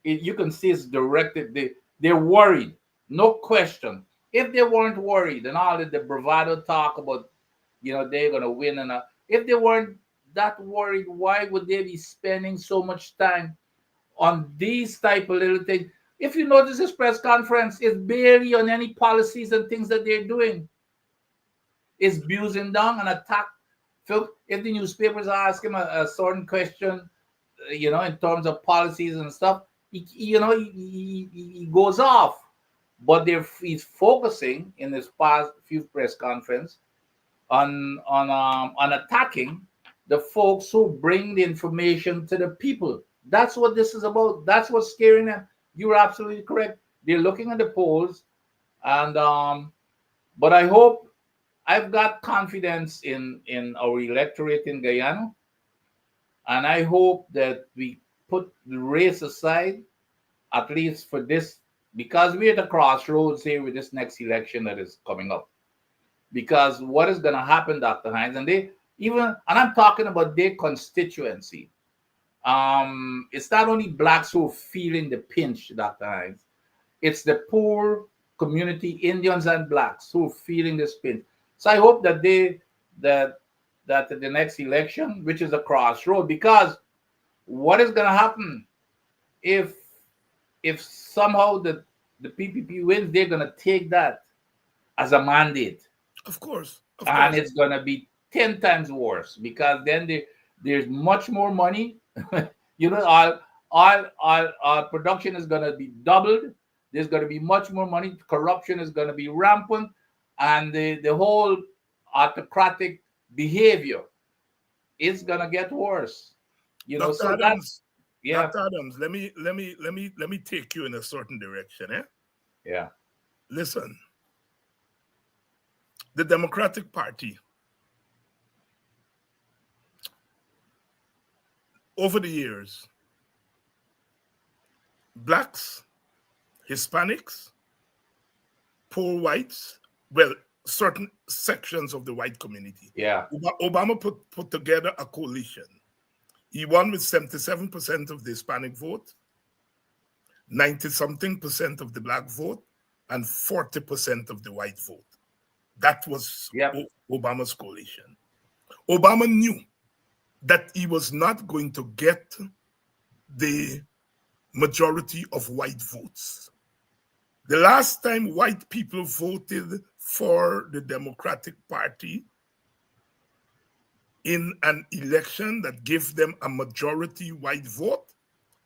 you can see it's directed. They're worried, no question. If they weren't worried and all the bravado talk about, they're gonna win, and if they weren't that worried, why would they be spending so much time on these type of little things? If you notice, this press conference is barely on any policies and things that they're doing. It's abusing down and attack. Phil, if the newspapers ask him a certain question, in terms of policies and stuff, he goes off. But he's focusing in this past few press conference on attacking the folks who bring the information to the people. That's what this is about. That's what's scaring them. You're absolutely correct. They're looking at the polls, and but I've got confidence in our electorate in Guyana, and I hope that we put the race aside, at least for this, because we're at the crossroads here with this next election that is coming up. Because what is going to happen, Dr. Hines, and I'm talking about their constituency. It's not only blacks who are feeling the pinch, Dr. Hines. It's the poor community, Indians and blacks, who are feeling this pinch. So I hope that that the next election, which is a crossroad, because what is going to happen if somehow the PPP wins? They're going to take that as a mandate. Of course. And it's going to be 10 times worse, because then there's much more money. Our production is going to be doubled. There's going to be much more money. Corruption is going to be rampant, and the whole autocratic behavior is going to get worse. Dr. So Adams, yeah. Dr. Adams, let me take you in a certain direction. Yeah. Listen, the Democratic Party, over the years, blacks, Hispanics, poor whites, well, certain sections of the white community. Yeah. Obama put together a coalition. He won with 77% of the Hispanic vote, 90-something% of the black vote, and 40% of the white vote. That was Obama's coalition. Obama knew that he was not going to get the majority of white votes. The last time white people voted for the Democratic Party in an election that gave them a majority white vote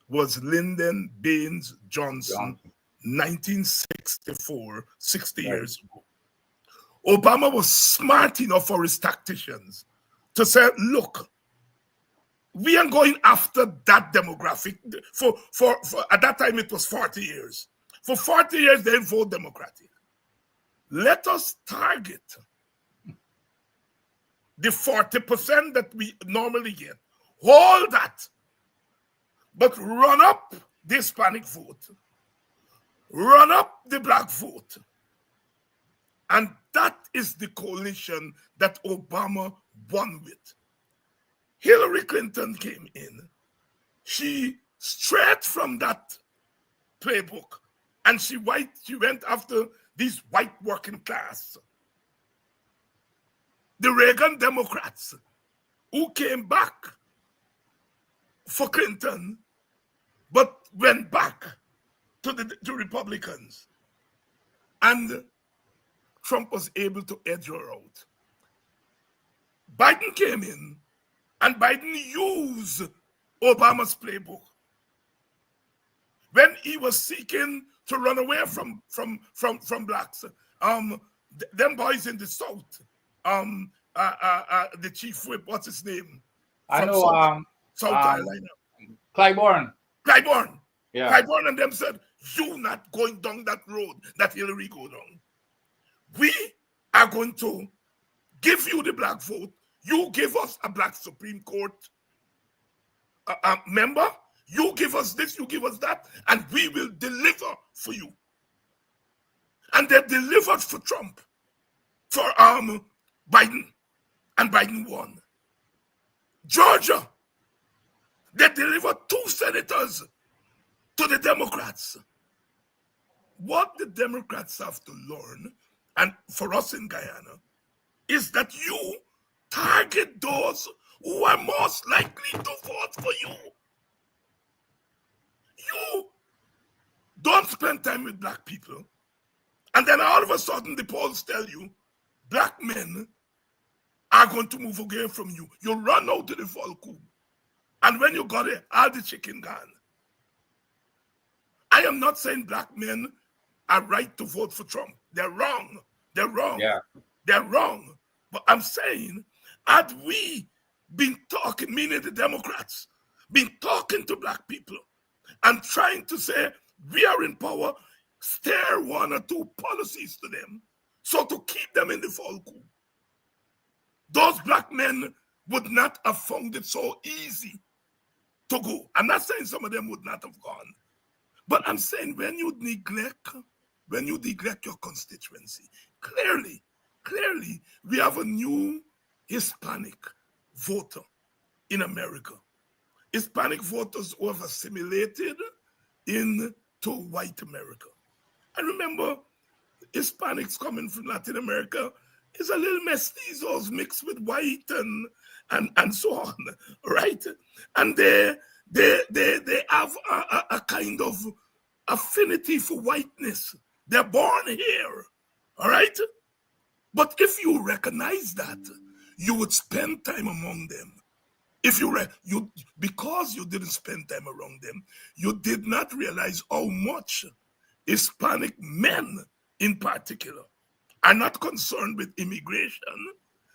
was Lyndon Baines Johnson, 1964, 60 years ago. Obama was smart enough for his tacticians to say, look, We are going after that demographic. For at that time it was 40 years. For 40 years they vote Democratic. Let us target the 40% that we normally get. Hold that. But run up the Hispanic vote. Run up the black vote. And that is the coalition that Obama won with. Hillary Clinton came in. She strayed from that playbook and she went after these white working class. The Reagan Democrats who came back for Clinton but went back to the Republicans. And Trump was able to edge her out. Biden came in and Biden used Obama's playbook. When he was seeking to run away from blacks, them boys in the South, the chief whip, what's his name? I know South Carolina. Clyburn. Yeah. Clyburn and them said, you not going down that road that Hillary go down. We are going to give you the black vote. You give us a black Supreme Court member. You give us this, you give us that, and we will deliver for you. And they delivered for Trump, for Biden, and Biden won. Georgia, they delivered 2 senators to the Democrats. What the Democrats have to learn, and for us in Guyana, is that you target those who are most likely to vote for you. You don't spend time with black people, and then all of a sudden the polls tell you black men are going to move away from you. You run out to the Volku, and when you got it, all the chicken gone. I am not saying black men are right to vote for Trump. They're wrong. They're wrong. Yeah. They're wrong. But I'm saying, had we been talking, meaning the Democrats, been talking to black people and trying to say, we are in power, steer 1 or 2 policies to them, so to keep them in the Volku, those black men would not have found it so easy to go. I'm not saying some of them would not have gone, but I'm saying when you neglect your constituency, clearly, we have a new Hispanic voter in America. Hispanic voters who have assimilated into white America. And remember, Hispanics coming from Latin America is a little mestizos mixed with white and so on, right? And they have a kind of affinity for whiteness. They're born here, all right? But if you recognize that, you would spend time among them. If because you didn't spend time around them, you did not realize how much Hispanic men in particular are not concerned with immigration.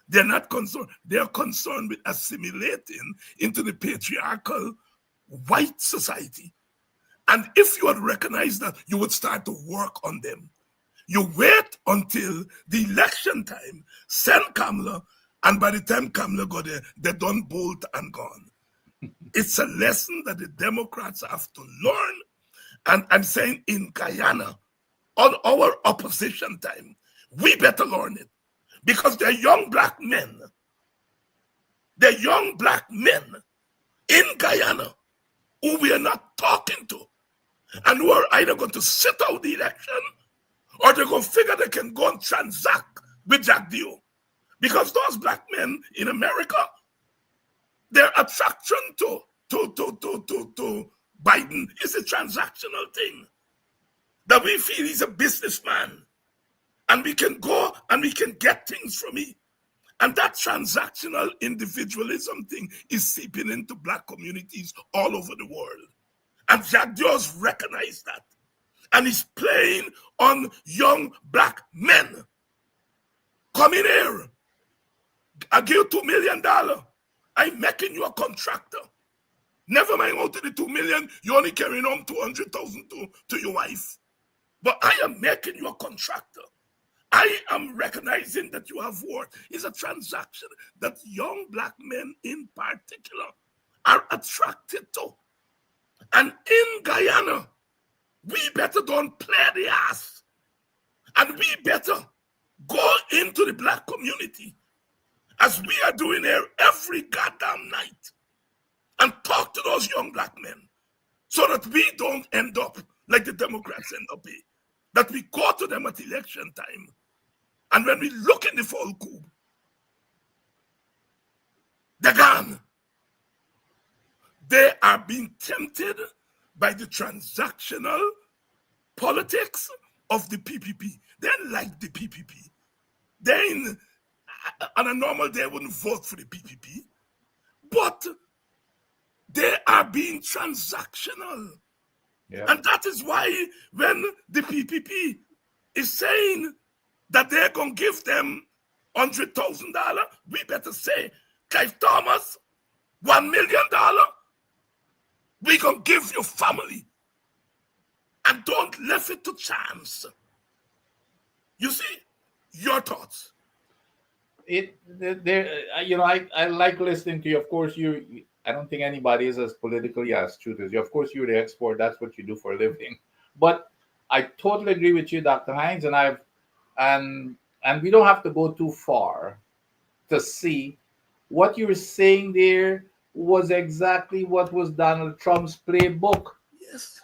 They're not concerned. They're concerned with assimilating into the patriarchal white society. And if you had recognized that, you would start to work on them. You wait until the election time, send Kamala, and by the time Kamala got there, they're done, bolt, and gone. It's a lesson that the Democrats have to learn. And I'm saying in Guyana, on our opposition time, we better learn it. Because they're young black men. They're young black men in Guyana who we are not talking to. And who are either going to sit out the election or they're going to figure they can go and transact with Jack Dio. Because those black men in America, their attraction to Biden is a transactional thing. That we feel he's a businessman. And we can go and we can get things from him. And that transactional individualism thing is seeping into black communities all over the world. And Jack Dio's recognized that. And he's playing on young black men. Come in here. I give you $2 million. I'm making you a contractor. Never mind out of the 2 million, you only carrying home 200,000 to your wife. But I am making you a contractor. I am recognizing that you have worth. It's a transaction that young black men in particular are attracted to. And in Guyana, we better don't play the ass. And we better go into the black community as we are doing here every goddamn night and talk to those young black men so that we don't end up like the Democrats end up being. That we go to them at election time. And when we look in the fall coup, they're gone. They are being tempted by the transactional politics of the PPP. They like the PPP. They, on a normal day, wouldn't vote for the PPP. But they are being transactional. Yeah. And that is why when the PPP is saying that they're going to give them $100,000, we better say, Clive Thomas, $1 million, we going to give your family. And don't leave it to chance. You see, your thoughts. I like listening to you. Of course, I don't think anybody is as politically astute as you. Of course, you're the expert. That's what you do for a living. But I totally agree with you, Dr. Hines, and we don't have to go too far to see what you're saying there was exactly what was Donald Trump's playbook. Yes.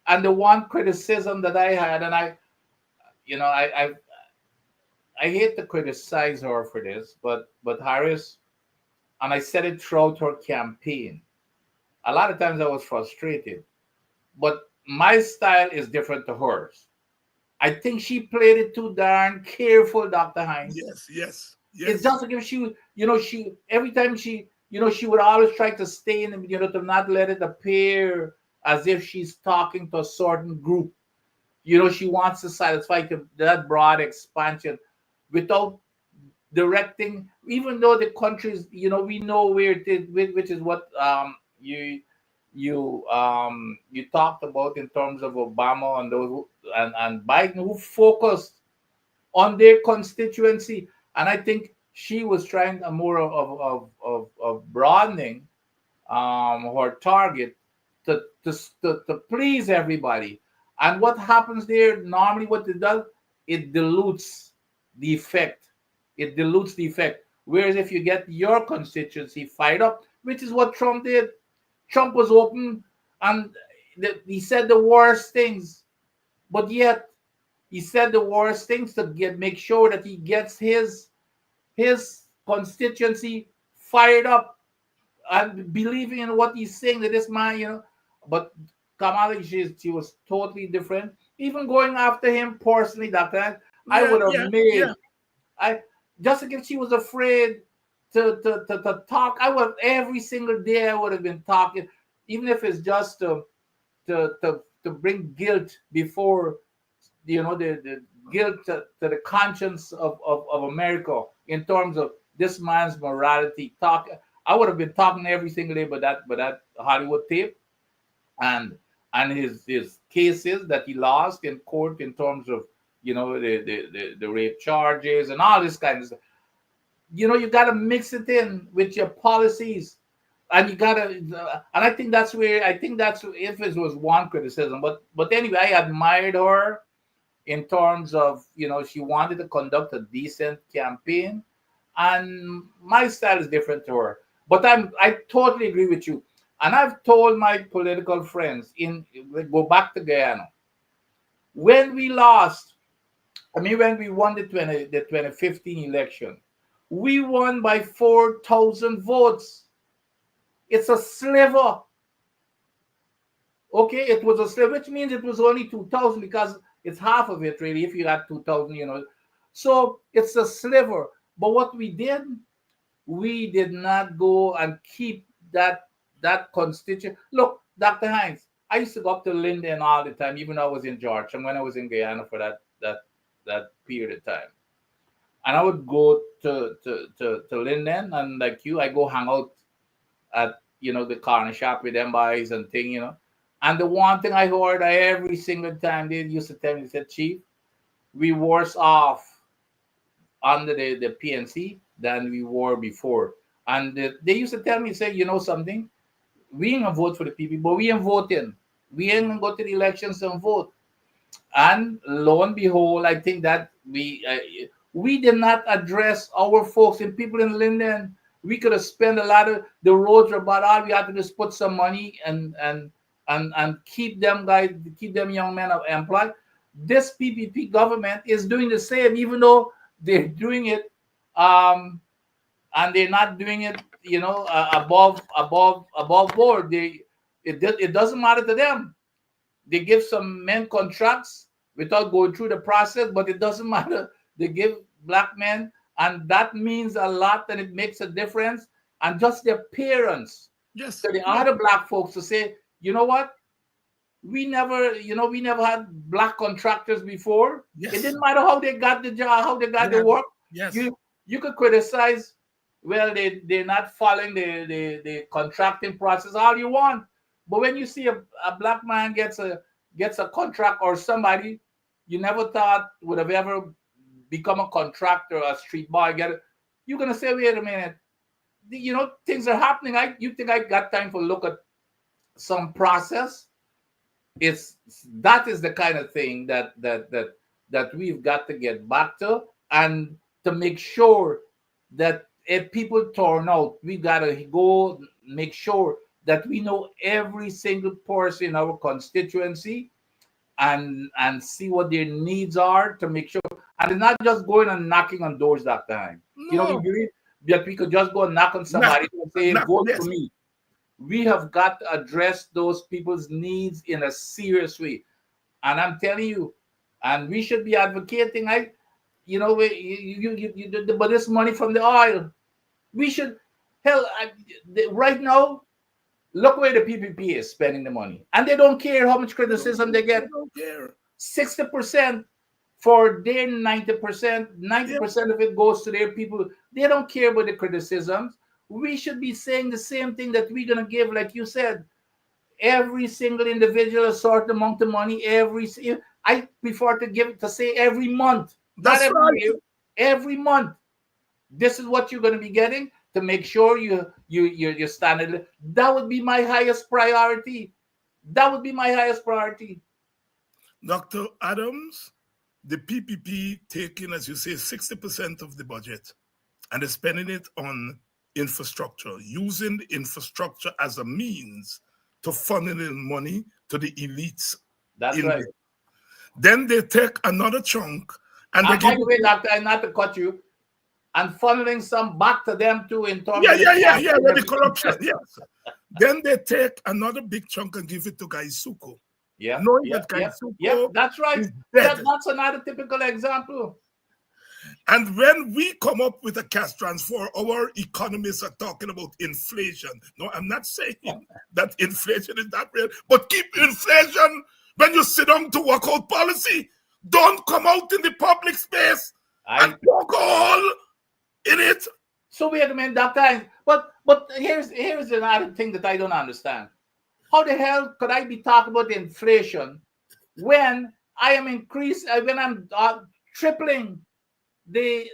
And the one criticism that I had, and I hate to criticize her for this, but Harris, and I said it throughout her campaign. A lot of times I was frustrated, but my style is different to hers. I think she played it too darn careful, Dr. Hines. Yes. It's just like if she every time she would always try to stay in, to not let it appear as if she's talking to a certain group. She wants to satisfy that broad expansion without directing, even though the countries, we know where it is, which is what you talked about in terms of Obama and those and Biden, who focused on their constituency. And I think she was trying more of broadening her target to please everybody. And what happens there normally, what it does, it dilutes the effect. It dilutes the effect. Whereas if you get your constituency fired up, which is what Trump did, Trump was open and he said the worst things, but yet he said the worst things to make sure that he gets his constituency fired up and believing in what he's saying, that this man, but Kamala, she was totally different. Even going after him personally, that time, I would have Yeah. I just like if she was afraid to talk, I would every single day I would have been talking, even if it's just to bring guilt before the guilt to the conscience of America in terms of this man's morality. I would have been talking every single day about that Hollywood tape and his cases that he lost in court in terms of the rape charges and all this kind of stuff. You got to mix it in with your policies, and you got to. And I think that's if it was one criticism, but anyway, I admired her in terms of she wanted to conduct a decent campaign, and my style is different to her. But I totally agree with you, and I've told my political friends go back to Guyana when we lost. I mean, when we won the 2015 election, we won by 4,000 votes. It's a sliver. Okay, it was a sliver, which means it was only 2,000 because it's half of it, really, if you got 2,000. So it's a sliver. But what we did not go and keep that constitution. Look, Dr. Hines, I used to go up to Linden all the time, even though I was in Georgia and when I was in Guyana for that period of time. And I would go to Linden, and like you, I go hang out at the corner shop with them boys and thing, And the one thing I heard every single time they used to tell me, they said, Chief, we worse off under the PNC than we were before. And they used to tell me, say, you know something? We ain't gonna vote for the people, but we ain't voting. We ain't gonna go to the elections and vote. And lo and behold, I think that we did not address our folks and people in Linden. We could have spent a lot of the roads are about all we had to just put some money and keep them guys, keep them young men employed. This PPP government is doing the same, even though they're doing it, and they're not doing it, above board. It doesn't matter to them. They give some men contracts without going through the process, but it doesn't matter. They give black men, and that means a lot, and it makes a difference. And just their parents Yes. to the other black folks to say, you know what? We never had black contractors before. Yes. It didn't matter how they got the job, how they got the work. Yes. You could criticize, well, they're not following the contracting process all you want. But when you see a black man gets a contract, or somebody you never thought would have ever become a contractor, a street boy, you're gonna say, wait a minute, things are happening. You think I got time for look at some process? That is the kind of thing that we've got to get back to, and to make sure that if people turn out, we gotta go make sure that we know every single person in our constituency, and see what their needs are, to make sure, and it's not just going and knocking on doors that time. No. We believe that we could just go and knock on somebody and say, vote for me. We have got to address those people's needs in a serious way. And I'm telling you, and we should be advocating, but this money from the oil, we should, right now, look where the PPP is spending the money. And they don't care how much criticism they get. They don't care. 60% for their 90%, 90% of it goes to their people. They don't care about the criticisms. We should be saying the same thing, that we're going to give, like you said, every single individual a certain amount of money. I prefer to say every month. That's not every right. year, every month. This is what you're going to be getting, to make sure you're standing. That would be my highest priority. That would be my highest priority. Dr. Adams, the PPP taking, as you say, 60% of the budget, and they're spending it on infrastructure, using the infrastructure as a means to funnel in money to the elites. That's right. Then they take another chunk, and they by the way, Doctor, not to cut you, and funneling some back to them too in terms of the corruption. Yes. Then they take another big chunk and give it to Gaisuko. Knowing that Gaisuko that's right. That's another typical example. And when we come up with a cash transfer, our economists are talking about inflation. No, I'm not saying that inflation is not real, but keep inflation when you sit down to work out policy. Don't come out in the public space and poke a hole in it. So wait a minute, Doctor. But here's another thing that I don't understand. How the hell could I be talking about inflation when I am when I'm tripling the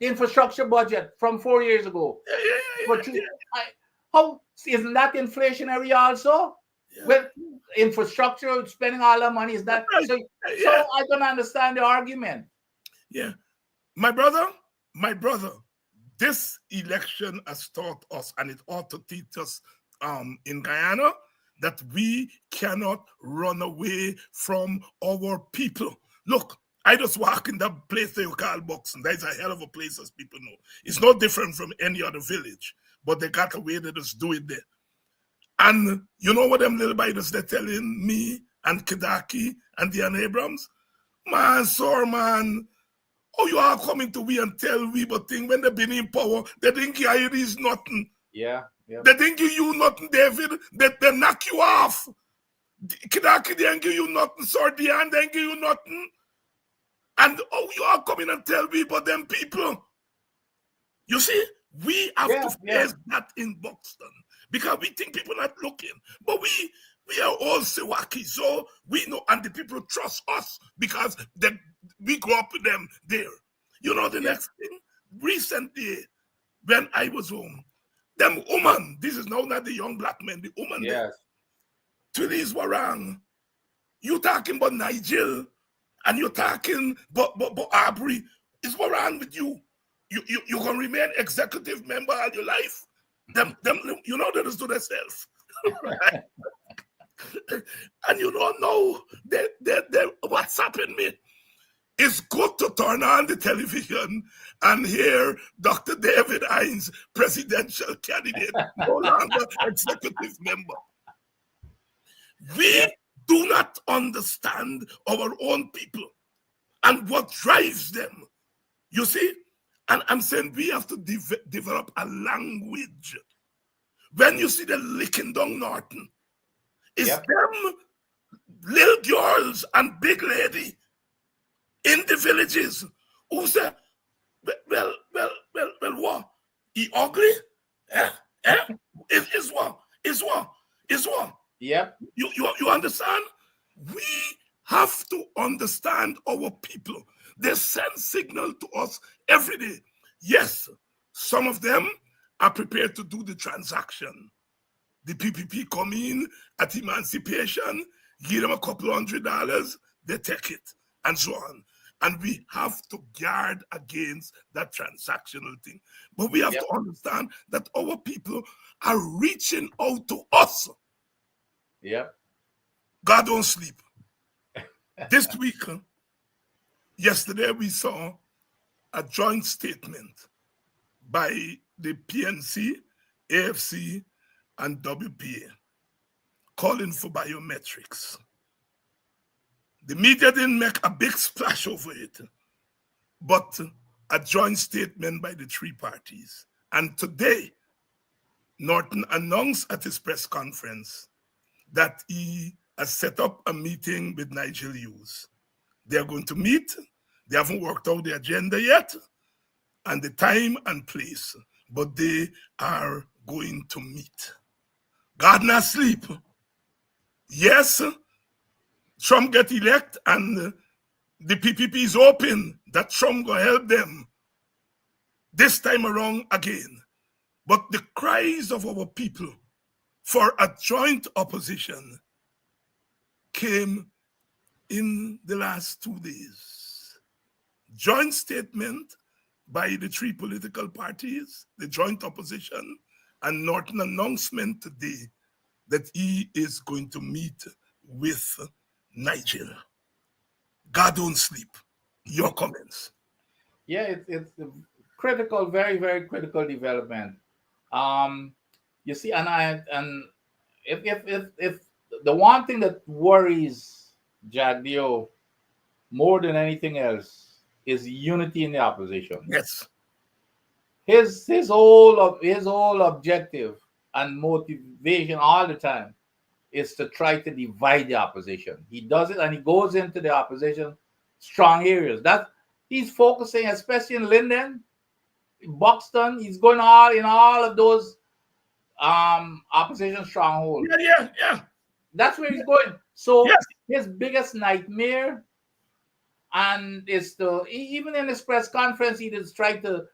infrastructure budget from 4 years ago? How isn't that inflationary also? Well, infrastructure, spending all our money, is that right? So I don't understand the argument. Yeah, my brother, this election has taught us, and it ought to teach us in Guyana, that we cannot run away from our people. Look, I just walk in that place they call Boxing. That's a hell of a place, as people know. It's no different from any other village, but they got a way to just do it there. And you know what them little biters they're telling me and Kedaki and Diane Abrams? Man, sir, man, oh, you are coming to we and tell we, but thing when they've been in power, they think it is nothing. Yeah. They didn't give you nothing, David. They knock you off. Kedaki didn't give you nothing, sir. Diane didn't give you nothing. And oh, you are coming and tell me about them people. You see, We have to Yeah, yeah, face that in Buxton because we think people are not looking, but we are all Sewaki, so we know, and the people trust us because we grew up with them there. You know the yeah, next thing recently when I was home, them woman, this is now not the young black men, the woman there, yes. Twillies were wrong. You talking about Nigel and you're talking but Aubrey. Is what wrong with you? You gonna remain executive member all your life? Them you know they just do themselves. Right? And you don't know they WhatsApping me. It's good to turn on the television and hear Dr. David Hines, presidential candidate, no longer executive member. Yep, We do not understand our own people and what drives them. You see? And I'm saying we have to develop a language. When you see the licking down Norton, it's yep, them little girls and big lady in the villages who say, what? He ugly? Eh? Eh? Is what? Is what? Is what? yep, You understand? We have to understand our people. They send signal to us every day. Yes, some of them are prepared to do the transaction. The PPP come in at emancipation, give them a couple $100, they take it, and so on. And we have to guard against that transactional thing. But we have yep, to understand that our people are reaching out to us. yep, God don't sleep. This week, yesterday, we saw a joint statement by the PNC, AFC, and WPA calling for biometrics. The media didn't make a big splash over it, but a joint statement by the three parties. And today, Norton announced at his press conference that he has set up a meeting with Nigel Hughes. They're going to meet. They haven't worked out the agenda yet and the time and place, but they are going to meet. God not sleep. Yes, Trump get elect and the PPP is hoping that Trump will help them this time around again. But the cries of our people for a joint opposition came in the last 2 days. Joint statement by the three political parties, the joint opposition, and Norton announcement today that he is going to meet with Nigel. God don't sleep. Your comments. yeah. It's a critical, very, very critical development. Um, you see, and if the one thing that worries Jagdio more than anything else is unity in the opposition. Yes. His whole objective and motivation all the time is to try to divide the opposition. He does it and he goes into the opposition strong areas. That he's focusing, especially in Linden, Buxton. He's going all in all of those opposition strongholds. Yeah. That's where he's going. So Yes. his biggest nightmare, and is to even in his press conference, he just tried to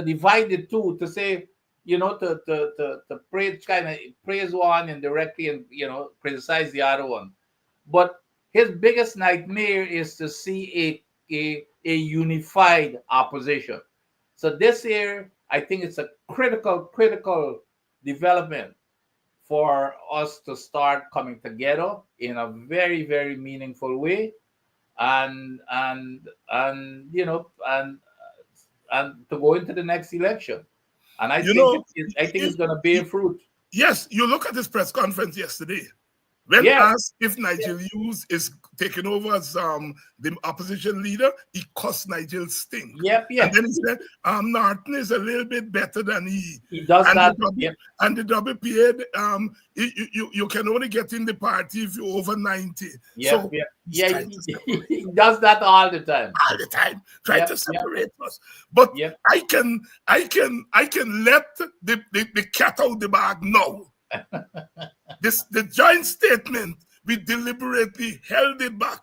divide the two, to say, to praise, kind of praise one indirectly, and criticize the other one. But his biggest nightmare is to see a unified opposition. So this year, I think it's a critical development for us to start coming together in a very, very meaningful way, and and to go into the next election. And I You think know, I think it's going to bear fruit. yes, you look at this press conference yesterday. When Yeah, asked if Nigel Hughes is taking over as the opposition leader, he cussed Nigel stink. yep, And yeah. then he said, Norton is a little bit better than he. He does And that. Yep, the WPA, you can only get in the party if you're over 90. yep, So yep. he's Yeah, trying to separate he does that all the time. all the time, try Yep, to yep, separate us. But yep. I can let the cat out the bag now. The joint statement, we deliberately held it back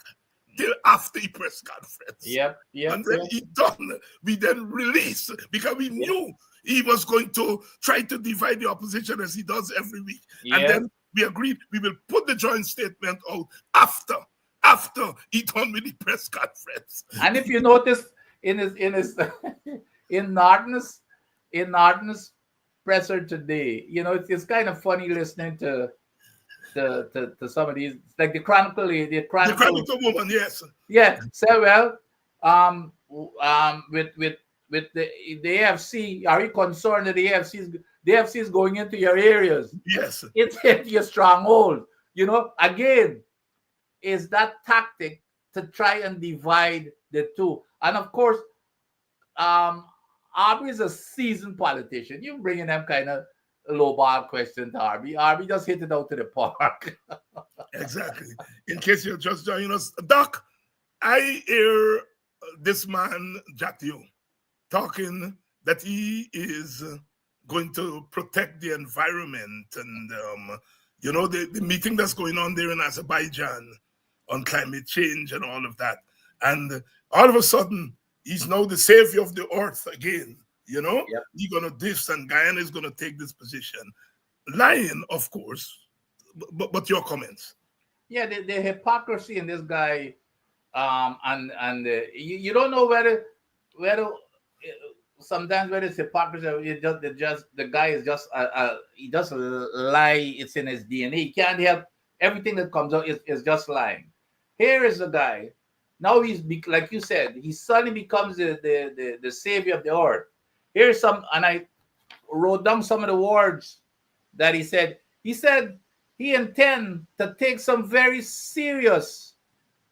till after the press conference. Yep, yep, And then yep, he done, we then released because we yep, knew he was going to try to divide the opposition as he does every week. And yep. then we agreed we will put the joint statement out after he done with the press conference. And if you notice in his in Norton's in Norton's presser today, it's kind of funny listening to some of these, like the The Chronicle. Chronicle woman, yes. Yeah, say, well, with the AFC, are you concerned that the AFC is going into your areas? Yes. It's into your stronghold. Again, is that tactic to try and divide the two. And of course, Aubrey is a seasoned politician. You bringing them kind of low ball question to Aubrey. Aubrey just hit it out to the park. Exactly. In case you're just joining us, Doc, I hear this man, Jatio, talking that he is going to protect the environment and, the meeting that's going on there in Azerbaijan on climate change and all of that. And all of a sudden, he's now the savior of the earth again. Yep. He's going to this and Guyana is going to take this position. Lying, of course, but your comments. Yeah, the hypocrisy in this guy, and you don't know whether sometimes whether it's hypocrisy or it just the guy is just he just lie. It's in his DNA. He can't help everything that comes out is just lying. Here is a guy. Now like you said, he suddenly becomes the savior of the earth. Here's some, and I wrote down some of the words that he said. He said he intend to take some very serious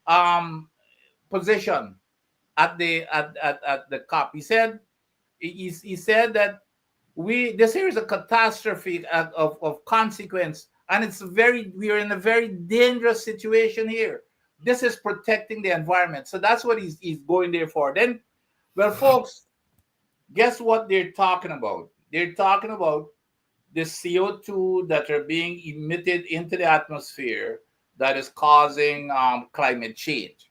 position at the COP. He said that this here is a catastrophe of consequence, and we are in a very dangerous situation here. This is protecting the environment, so that's what he's going there for. Then, well, folks, guess what they're talking about? They're talking about the CO2 that are being emitted into the atmosphere that is causing climate change.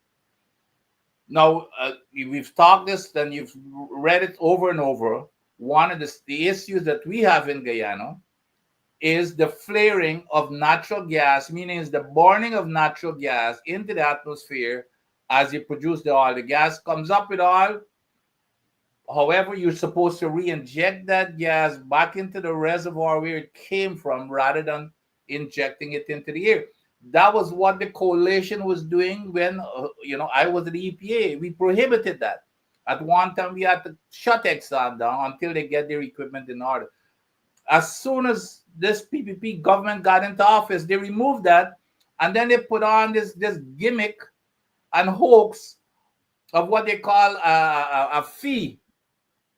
Now, we've talked this, and you've read it over and over. One of the issues that we have in Guyana is the flaring of natural gas, meaning it's the burning of natural gas into the atmosphere as you produce the oil. The gas comes up with oil. However, you're supposed to re-inject that gas back into the reservoir where it came from rather than injecting it into the air. That was what the coalition was doing when, I was at the EPA. We prohibited that. At one time, we had to shut Exxon down until they get their equipment in order. As soon as this PPP government got into office, they removed that, and then they put on this gimmick and hoax of what they call a fee.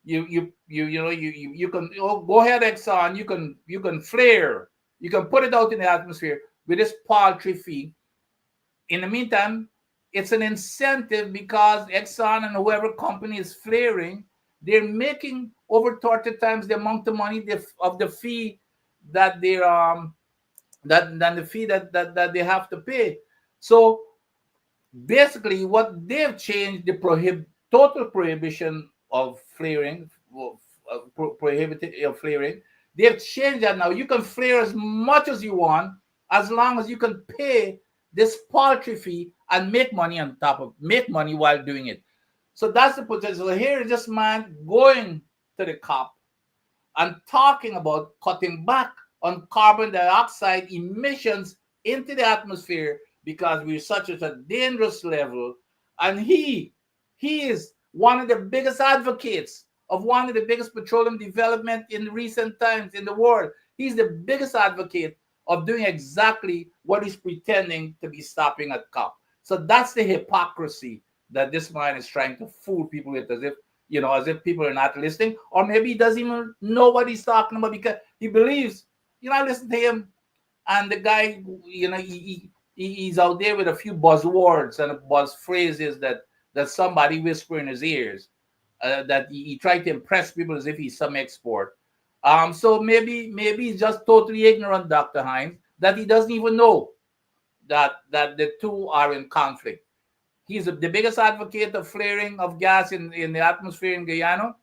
You can go ahead, Exxon. You can flare. You can put it out in the atmosphere with this paltry fee. In the meantime, it's an incentive because Exxon and whoever company is flaring, they're making over 30 times the amount of money of the fee that they than the fee that they have to pay. So basically, what they've changed the total prohibition of flaring, prohibited of flaring. They've changed that now. You can flare as much as you want, as long as you can pay this paltry fee and make money make money while doing it. So that's the potential. So here is this man going to the COP and talking about cutting back on carbon dioxide emissions into the atmosphere because we're such at a dangerous level. And he is one of the biggest advocates of one of the biggest petroleum development in recent times in the world. He's the biggest advocate of doing exactly what he's pretending to be stopping at COP. So that's the hypocrisy that this man is trying to fool people with, as if, as if people are not listening, or maybe he doesn't even know what he's talking about because he believes, I listen to him, and the guy, he's out there with a few buzzwords and buzz phrases that somebody whisper in his ears, that he tried to impress people as if he's some expert. So maybe he's just totally ignorant, Dr. Hines, that he doesn't even know that the two are in conflict. He's the biggest advocate of flaring of gas in the atmosphere in Guyana.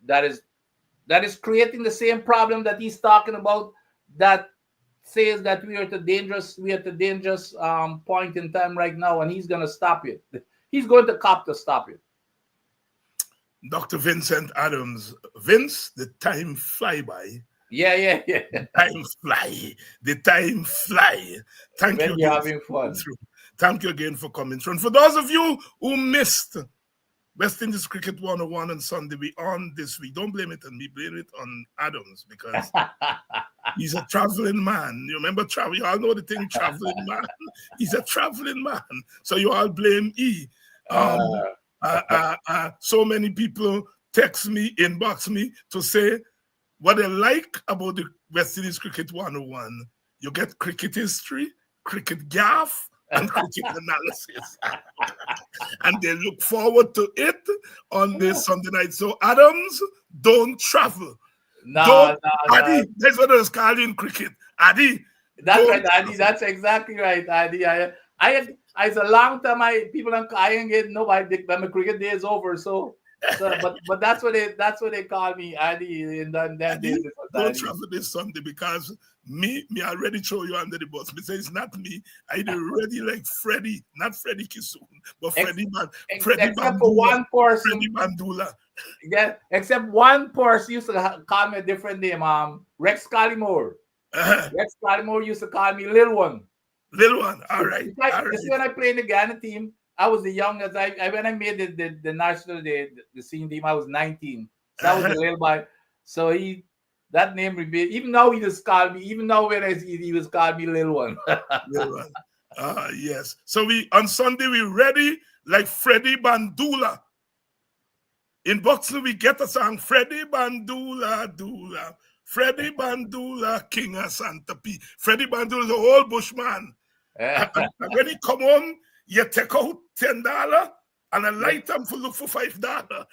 That is creating the same problem that he's talking about, that says that we are at a dangerous point in time right now, and he's going to stop it. He's going to COP to stop it. Dr. Vincent Adams. Vince, the time fly by. Yeah. Time fly. The time fly. Thank When you you're again having fun. Thank you again for coming through. And for those of you who missed West Indies Cricket 101 on Sunday, we on this week. Don't blame it on me, blame it on Adams, because he's a traveling man. You remember travel? You all know the thing, traveling man. He's a traveling man. So you all blame E. So many people text me, inbox me to say what they like about the West Indies Cricket 101. You get cricket history, cricket gaff, and cricket analysis. And they look forward to it on this Sunday night. So Adams, don't travel. No. Addy, that's what I was calling in cricket. Addy. That's right, Addy. That's exactly right, Addy. It's a long time. People I ain't get nobody. My cricket day is over. So but that's what they call me, Addy. And then Addy, don't travel this Sunday because me already throw you under the bus. Me say it's not me. I already like Freddie, not Freddie Kisoon, but Freddie except Bandula, for one person. Freddie Bandula. Yeah, except one person used to call me a different name. Rex Collymore. Rex Collymore used to call me Lil One. Little one, all right. This is when I played in the Ghana team. I was the youngest. When I made the national the senior team, I was 19. So that was the little boy. So that name remained. Even now he just called me. Even now when I see he was called me Little One. Little one. Yes. So on Sunday we ready like Freddie Bandula. In boxing we get a song, Freddie Bandula Dula. Freddie Bandula, King of Santa P. Freddie Bandula is a whole bushman. And when he come home, you take out $10 and a light him for look for $5.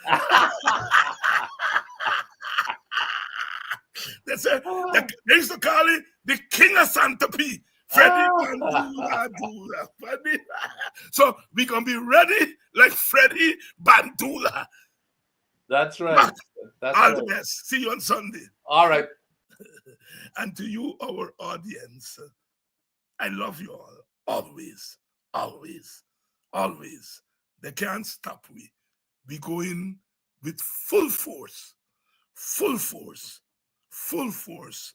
They used to call it the King of Santa P. Freddie Bandula Dula. So we gonna be ready like Freddie Bandula. That's right. All the best. See you on Sunday. All right. And to you, our audience, I love you all. Always, always, always. They can't stop me. We go in with full force, full force, full force.